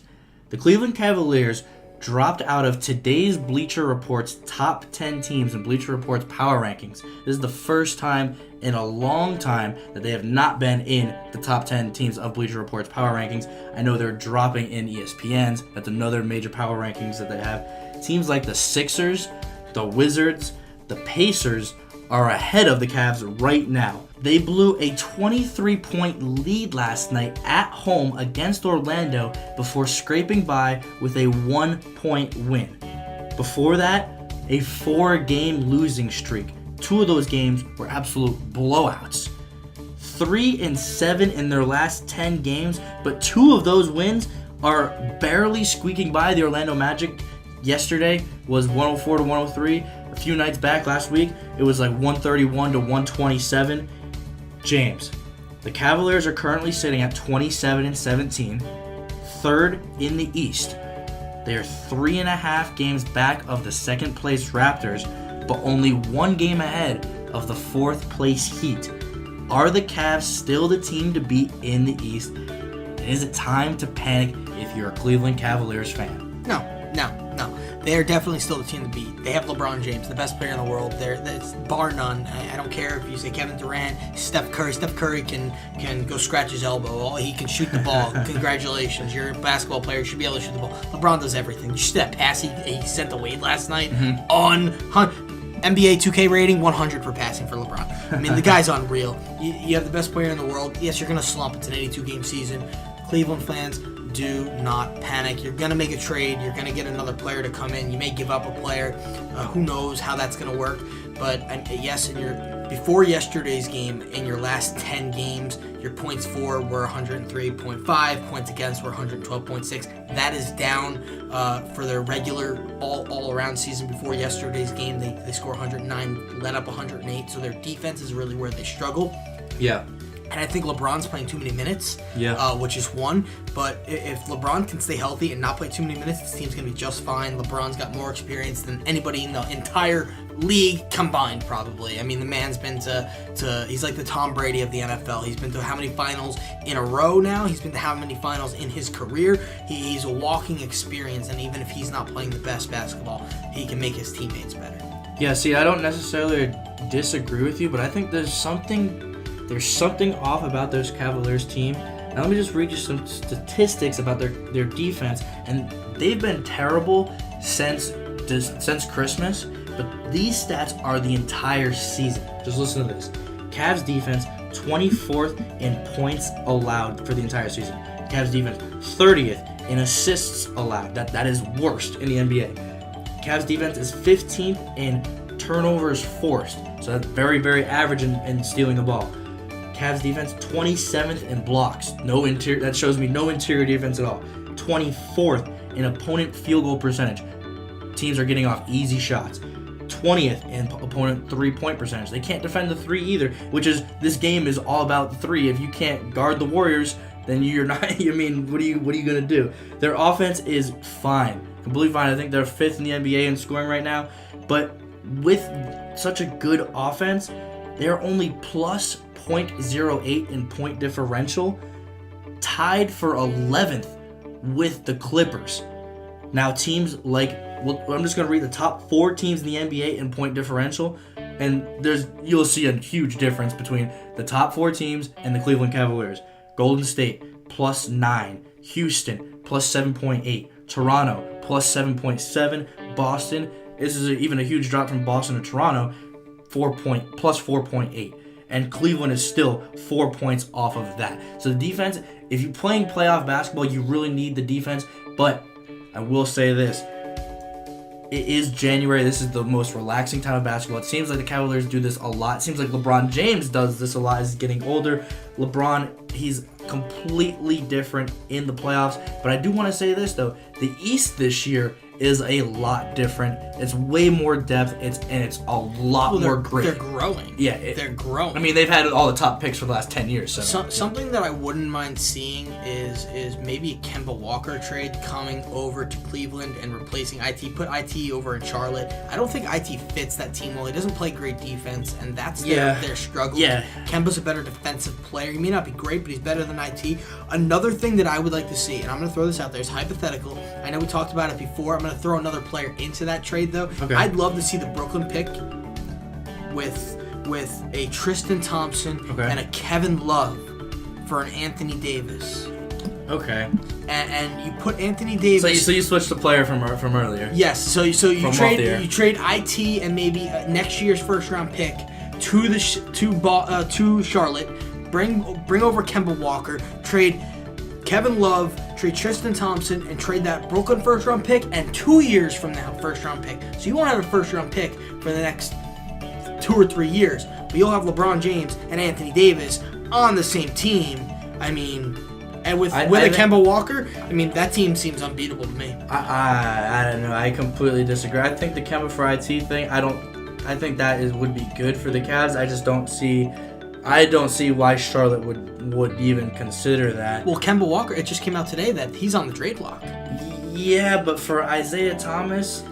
The Cleveland Cavaliers dropped out of today's Bleacher Report's top 10 teams in Bleacher Report's power rankings. This is the first time in a long time that they have not been in the top 10 teams of Bleacher Report's power rankings. I know they're dropping in ESPN's. That's another major power rankings that they have. Teams like the Sixers, the Wizards, the Pacers are ahead of the Cavs right now. They blew a 23-point lead last night at home against Orlando before scraping by with a 1-point win. Before that, a 4-game losing streak. 2 of those games were absolute blowouts. 3-7 in their last 10 games, but 2 of those wins are barely squeaking by the Orlando Magic. Yesterday was 104-103. A few nights back last week, it was like 131-127. James, the Cavaliers are currently sitting at 27-17, third in the East. They are 3.5 games back of the second place Raptors, but only 1 game ahead of the 4th place Heat. Are the Cavs still the team to beat in the East? And is it time to panic if you're a Cleveland Cavaliers fan? No. They are definitely still the team to beat. They have LeBron James, the best player in the world. That's bar none. I don't care if you say Kevin Durant, Steph Curry. Steph Curry can go scratch his elbow. He can shoot the ball. Congratulations, you're a basketball player. You should be able to shoot the ball. LeBron does everything. You see that pass he sent to Wade last night? On NBA 2K rating, 100 for passing for LeBron. I mean, the guy's unreal. You have the best player in the world. Yes, you're going to slump. It's an 82-game season. Cleveland fans, do not panic. You're going to make a trade. You're going to get another player to come in. You may give up a player. Who knows how that's going to work. But yes, before yesterday's game, in your last 10 games, your points for were 103.5. Points against were 112.6. That is down for their regular all-around season. Before yesterday's game, they score 109, let up 108. So their defense is really where they struggle. Yeah. And I think LeBron's playing too many minutes, which is one. But if LeBron can stay healthy and not play too many minutes, this team's going to be just fine. LeBron's got more experience than anybody in the entire league combined, probably. I mean, the man's been to he's like the Tom Brady of the NFL. He's been to how many finals in a row now? He's been to how many finals in his career? He's a walking experience, and even if he's not playing the best basketball, he can make his teammates better. Yeah, see, I don't necessarily disagree with you, but I think there's something off about this Cavaliers team. Now let me just read you some statistics about their defense, and they've been terrible since Christmas, but these stats are the entire season. Just listen to this. Cavs defense, 24th in points allowed for the entire season. Cavs defense, 30th in assists allowed. That is worst in the NBA. Cavs defense is 15th in turnovers forced. So that's very, very average in stealing the ball. Cavs defense, 27th in blocks. That shows me no interior defense at all. 24th in opponent field goal percentage. Teams are getting off easy shots. 20th in opponent 3-point percentage. They can't defend the 3 either, which is, this game is all about the 3. If you can't guard the Warriors, then you're not, I mean, what are you going to do? Their offense is fine, completely fine. I think they're 5th in the NBA in scoring right now, but with such a good offense, they're only plus 0.08 in point differential, tied for 11th with the Clippers. Now, teams like, well, I'm just going to read the top 4 teams in the NBA in point differential, and you'll see a huge difference between the top 4 teams and the Cleveland Cavaliers. Golden State, plus 9. Houston, plus 7.8. Toronto, plus 7.7. Boston, this is even a huge drop from Boston to Toronto, plus 4.8. And Cleveland is still 4 points off of that. So the defense, if you're playing playoff basketball, you really need the defense. But I will say this. It is January. This is the most relaxing time of basketball. It seems like the Cavaliers do this a lot. It seems like LeBron James does this a lot as he's getting older. LeBron, he's completely different in the playoffs. But I do want to say this, though. The East this year is a lot different. It's way more depth. It's a lot more grit. They're growing. Yeah, they're growing. I mean, they've had all the top picks for the last 10 years. So something that I wouldn't mind seeing is maybe a Kemba Walker trade coming over to Cleveland and replacing IT. Put IT over in Charlotte. I don't think IT fits that team well. He doesn't play great defense, and that's their struggle. Yeah. Kemba's a better defensive player. He may not be great, but he's better than IT. Another thing that I would like to see, and I'm going to throw this out there, is hypothetical. I know we talked about it before. I'm going to throw another player into that trade, though. Okay. I'd love to see the Brooklyn pick with a Tristan Thompson and a Kevin Love for an Anthony Davis. Okay. And you put Anthony Davis. So you switched the player from earlier. Yes. So you trade IT and maybe next year's first round pick to Charlotte. Bring over Kemba Walker. Trade Kevin Love, trade Tristan Thompson, and trade that Brooklyn first-round pick, and 2 years from now, first-round pick. So you won't have a first-round pick for the next 2 or 3 years, but you'll have LeBron James and Anthony Davis on the same team. I mean, and with Kemba Walker, I mean, that team seems unbeatable to me. I don't know. I completely disagree. I think the Kemba for IT thing, I think that would be good for the Cavs. I just don't see why Charlotte would even consider that. Well, Kemba Walker, it just came out today that he's on the trade block. Yeah, but for Isaiah Thomas,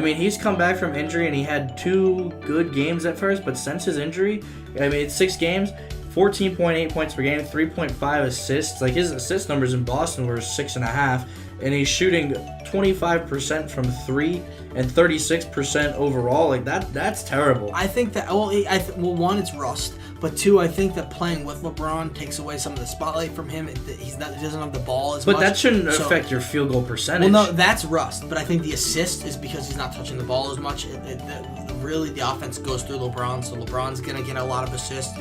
he's come back from injury and he had 2 good games at first, but since his injury, it's 6 games, 14.8 points per game, 3.5 assists. His assist numbers in Boston were 6.5, and he's shooting 25% from 3 and 36% overall. That's terrible. I think that one, it's rust. But 2, I think that playing with LeBron takes away some of the spotlight from him. He doesn't have the ball as much. But that shouldn't affect your field goal percentage. Well, no, that's rust. But I think the assist is because he's not touching the ball as much. Really, the offense goes through LeBron, so LeBron's going to get a lot of assists.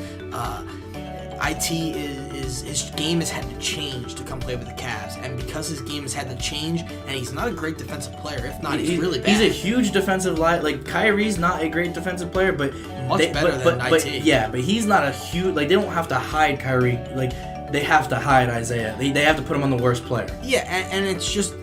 His game has had to change to come play with the Cavs, and because his game has had to change, and he's not a great defensive player. If not, he's really bad. He's a huge defensive Kyrie's not a great defensive player, but much better than IT. Yeah, but he's not a huge. They don't have to hide Kyrie. They have to hide Isaiah. They have to put him on the worst player. Yeah, and it's just,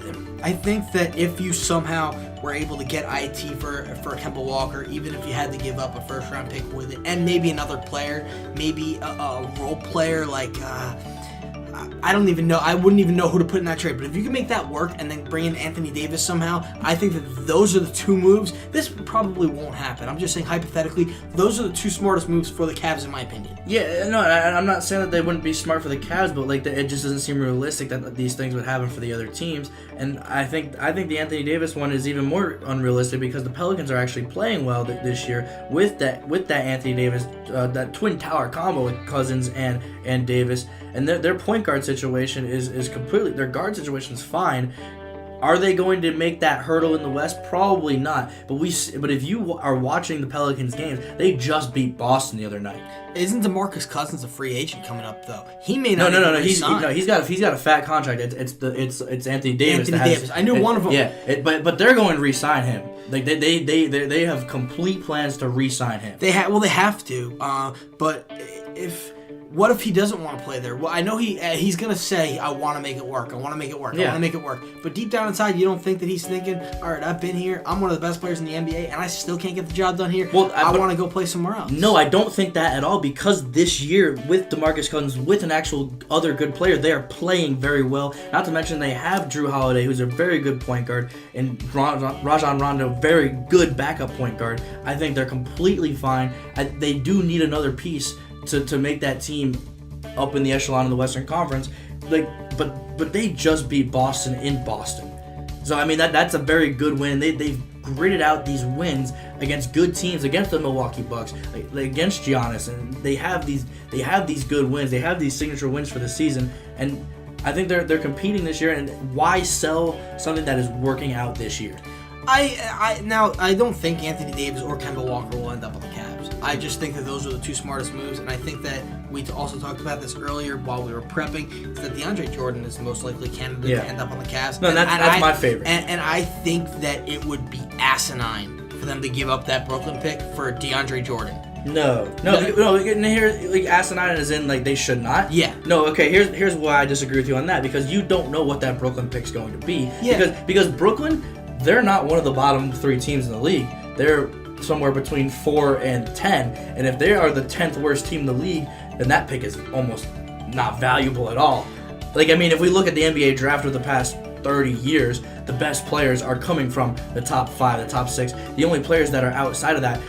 I think that if you somehow were able to get IT for Kemba Walker, even if you had to give up a first-round pick with it, and maybe another player, maybe a role player I don't even know. I wouldn't even know who to put in that trade. But if you can make that work and then bring in Anthony Davis somehow, I think that those are the 2 moves. This probably won't happen. I'm just saying hypothetically, those are the 2 smartest moves for the Cavs in my opinion. Yeah, no, I'm not saying that they wouldn't be smart for the Cavs, but it just doesn't seem realistic that these things would happen for the other teams. And I think the Anthony Davis one is even more unrealistic because the Pelicans are actually playing well this year with that Anthony Davis, that twin tower combo with Cousins and Davis, and their point guard situation is completely, their guard situation is fine. Are they going to make that hurdle in the West? Probably not. But if you are watching the Pelicans games, they just beat Boston the other night. Isn't DeMarcus Cousins a free agent coming up though? He may not. No. He's got a fat contract. It's Anthony Davis. Davis. I knew one of them. Yeah, but they're going to re-sign him. They have complete plans to re-sign him. They have to. But if What if he doesn't want to play there? Well, I know he's going to say, I want to make it work. I want to make it work. I want to make it work. But deep down inside, you don't think that he's thinking, all right, I've been here. I'm one of the best players in the NBA, and I still can't get the job done here. Well, I want to go play somewhere else. No, I don't think that at all, because this year, with DeMarcus Cousins, with an actual other good player, they are playing very well. Not to mention they have Drew Holiday, who's a very good point guard, and Rajon Rondo, very good backup point guard. I think they're completely fine. They do need another piece to make that team up in the echelon of the Western Conference, but they just beat Boston in Boston. So I mean that's a very good win. They've gritted out these wins against good teams, against the Milwaukee Bucks, like against Giannis, and they have these good wins. They have these signature wins for the season, and I think they're competing this year. And why sell something that is working out this year? I don't think Anthony Davis or Kemba Walker will end up on the Cavs. I just think that those are the two smartest moves, and I think that we also talked about this earlier while we were prepping, is that DeAndre Jordan is the most likely candidate to end up on the Cavs. No, that's my favorite. And I think that it would be asinine for them to give up that Brooklyn pick for DeAndre Jordan. No. Here, like, asinine is in, like, they should not. Yeah. No. Okay. Here's why I disagree with you on that, because you don't know what that Brooklyn pick's going to be. Yeah. Because Brooklyn, they're not one of the bottom 3 teams in the league. They're somewhere between 4 and 10. And if they are the 10th worst team in the league, then that pick is almost not valuable at all. Like, I mean, if we look at the NBA draft of the past 30 years, the best players are coming from the top 5, the top 6. The only players that are outside of that,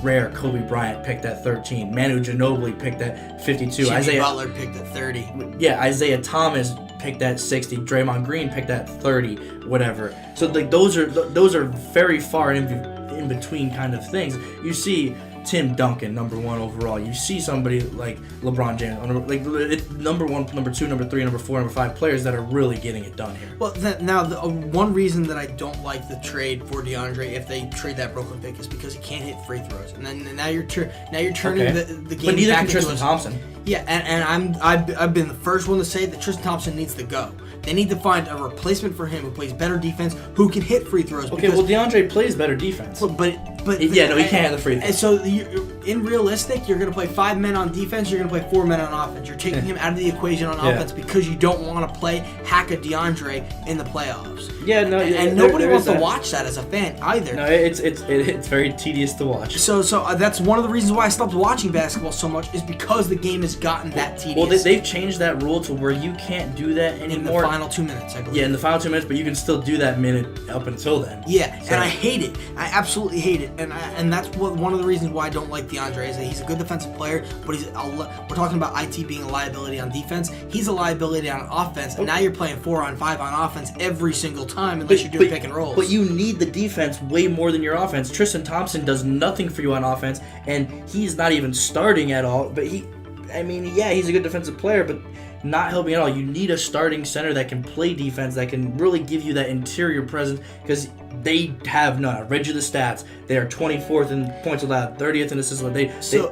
rare. Kobe Bryant picked at 13. Manu Ginobili picked at 52. Jimmy Butler picked at 30. Yeah, Isaiah Thomas picked at 60. Draymond Green picked at 30. Whatever. So like those are very far in between kind of things. You see Tim Duncan, number 1 overall. You see somebody like LeBron James, like number 1, number 2, number 3, number 4, number 5 players that are really getting it done here. Well, one reason that I don't like the trade for DeAndre, if they trade that Brooklyn pick, is because he can't hit free throws, and then now you're turning the game. But neither back can Tristan into Thompson. Yeah, and I've been the first one to say that Tristan Thompson needs to go. They need to find a replacement for him who plays better defense, who can hit free throws. Okay, well, DeAndre plays better defense. But he can't hit the free throws. So in realistic, you're going to play 5 men on defense, you're going to play 4 men on offense. You're taking him out of the equation on offense because you don't want to play hack a DeAndre in the playoffs. Yeah, no, and nobody wants to watch that as a fan either. No, it's very tedious to watch. So that's one of the reasons why I stopped watching basketball so much, is because the game has gotten that tedious. Well, they've changed that rule to where you can't do that anymore. In the final 2 minutes, I believe. Yeah, in the final 2 minutes, but you can still do that minute up until then. Yeah, so. And I hate it. I absolutely hate it. And that's one of the reasons why I don't like DeAndre, is that he's a good defensive player, but we're talking about IT being a liability on defense. He's a liability on offense, and now you're playing 4-on-5 on offense every single time unless you're doing pick and rolls. But you need the defense way more than your offense. Tristan Thompson does nothing for you on offense, and he's not even starting at all. But he's a good defensive player, but not helping at all. You need a starting center that can play defense, that can really give you that interior presence, because they have none. I read you the stats. They are 24th in points allowed, 30th in assists.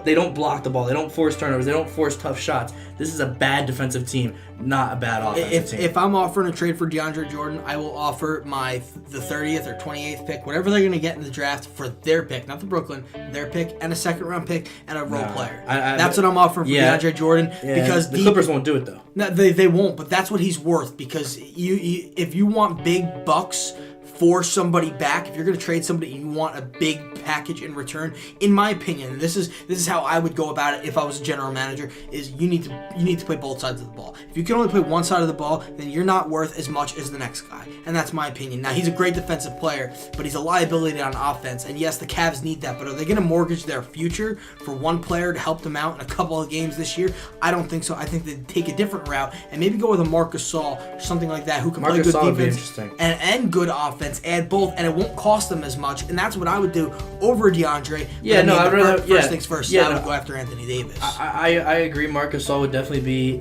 They don't block the ball. They don't force turnovers. They don't force tough shots. This is a bad defensive team, not a bad offensive team. If I'm offering a trade for DeAndre Jordan, I will offer the 30th or 28th pick, whatever they're going to get in the draft for their pick, not the Brooklyn, their pick, and a second-round pick and a role player. That's what I'm offering for DeAndre Jordan. Yeah, because the Clippers won't do it, though. No, they won't, but that's what he's worth, because if you want big bucks for somebody back, if you're going to trade somebody and you want a big package in return, in my opinion, this is how I would go about it if I was a general manager, is you need to play both sides of the ball. If you can only play one side of the ball, then you're not worth as much as the next guy, and that's my opinion. Now, he's a great defensive player, but he's a liability on offense, and yes, the Cavs need that, but are they going to mortgage their future for one player to help them out in a couple of games this year? I don't think so. I think they'd take a different route and maybe go with a Marc Gasol or something like that, who can play good defense and good offense. Add both, and it won't cost them as much, and that's what I would do over DeAndre. Yeah, no, I'd rather first things first. I would go after Anthony Davis. I agree. Marc Gasol would definitely be.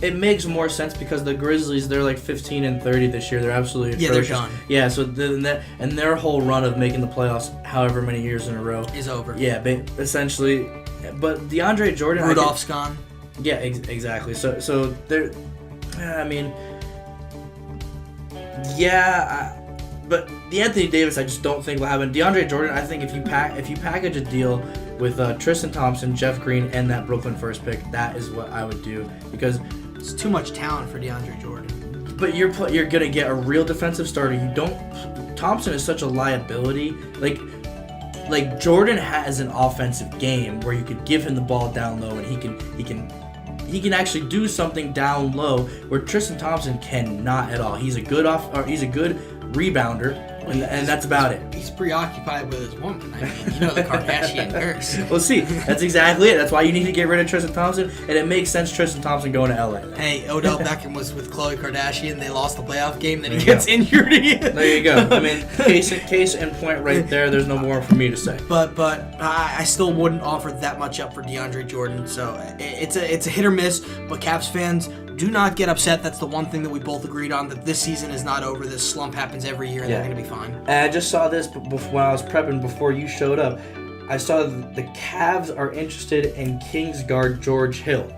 It makes more sense because the Grizzlies, they're like 15-30 this year. They're absolutely atrocious. They're done. Yeah, so their whole run of making the playoffs, however many years in a row, is over. Yeah, essentially. But DeAndre Jordan, Rudolph's gone. Yeah, exactly. So they're. I mean, yeah. But the Anthony Davis, I just don't think will happen. DeAndre Jordan, I think if you package a deal with Tristan Thompson, Jeff Green, and that Brooklyn first pick. That is what I would do because It's too much talent for DeAndre Jordan. But you're gonna get a real defensive starter. You don't. Thompson is such a liability. Like Jordan has an offensive game where you could give him the ball down low and he can actually do something down low where Tristan Thompson cannot at all. He's a good rebounder. And that's about it. He's preoccupied with his woman. I mean, the Kardashian curse. Well, see, that's exactly it. That's why you need to get rid of Tristan Thompson, and it makes sense Tristan Thompson going to LA. Hey, Odell Beckham was with Khloe Kardashian. They lost the playoff game. Then he gets injured again. There you go. I mean, case in point right there. There's no more for me to say. But I still wouldn't offer that much up for DeAndre Jordan. So it's a hit or miss. But Caps fans, do not get upset. That's the one thing that we both agreed on, that this season is not over. This slump happens every year, and they're going to be fine. And I just saw this when I was prepping before you showed up. I saw the Cavs are interested in Kings guard George Hill.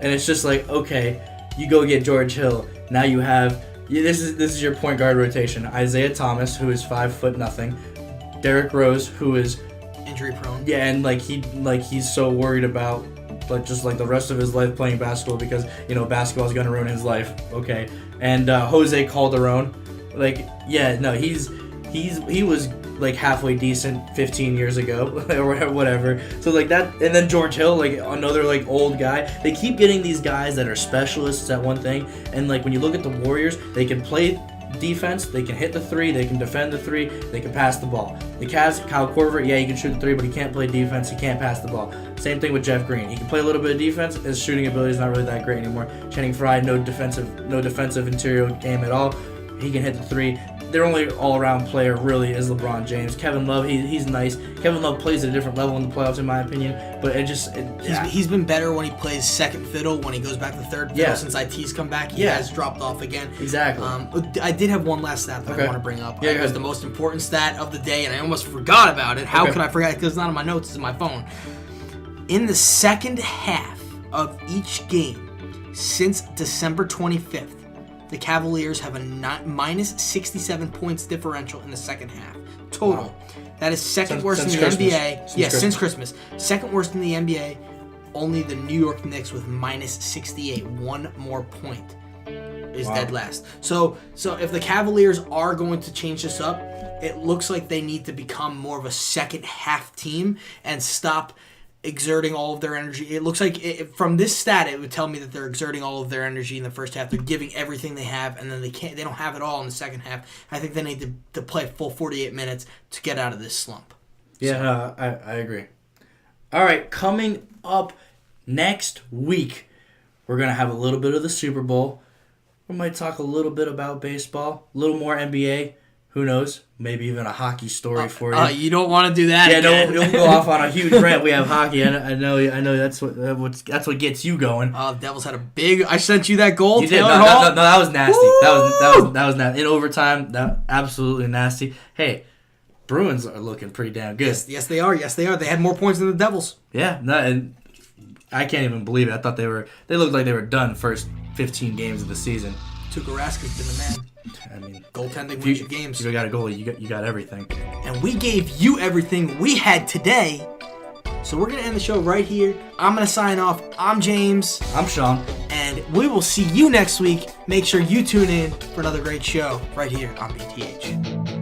And it's just like, okay, you go get George Hill. Now you have, this is your point guard rotation. Isaiah Thomas, who is 5'0". Derrick Rose, who is injury prone. Yeah, and he's so worried about just the rest of his life playing basketball because basketball is gonna ruin his life. Okay, and Jose Calderon, he was halfway decent 15 years ago or whatever. So that, and then George Hill, another old guy. They keep getting these guys that are specialists at one thing, and when you look at the Warriors, they can play defense, they can hit the three, they can defend the three, they can pass the ball. The Cavs, Kyle Korver, he can shoot the three, but he can't play defense, he can't pass the ball. Same thing with Jeff Green. He can play a little bit of defense, his shooting ability is not really that great anymore. Channing Frye, no defensive interior game at all. He can hit the three. Their only all-around player really is LeBron James. Kevin Love, he's nice. Kevin Love plays at a different level in the playoffs, in my opinion. But he's been better when he plays second fiddle. When he goes back to third fiddle, since IT's come back, he has dropped off again. Exactly. I did have one last stat that I want to bring up. It was the most important stat of the day, and I almost forgot about it. How could I forget? Because it's not on my notes; it's in my phone. In the second half of each game since December 25th. The Cavaliers have a minus 67 points differential in the second half. Total. Wow. That is second worst in the NBA. Since Christmas. Second worst in the NBA. Only the New York Knicks with minus 68. One more point is dead last. So if the Cavaliers are going to change this up, it looks like they need to become more of a second half team and stop exerting all of their energy. It looks like from this stat, it would tell me that they're exerting all of their energy in the first half. They're giving everything they have, and then they don't have it all in the second half. I think they need to play full 48 minutes to get out of this slump. Yeah, I agree. All right, coming up next week, we're going to have a little bit of the Super Bowl. We might talk a little bit about baseball, a little more NBA. Who knows? Maybe even a hockey story for you. You don't want to do that. Yeah, don't go off on a huge rant. We have hockey. I know that's what gets you going. The Devils had a big. I sent you that goal. You did. No, that was nasty. That was nasty. In overtime, that absolutely nasty. Hey, Bruins are looking pretty damn good. Yes, they are. They had more points than the Devils. Yeah, and I can't even believe it. I thought they looked like they were done first 15 games of the season. Tuukka Rask's been the man. I mean, goaltending wins you games. If you got a goalie, you got everything. And we gave you everything we had today. So we're going to end the show right here. I'm going to sign off. I'm James. I'm Sean. And we will see you next week. Make sure you tune in for another great show right here on BTH.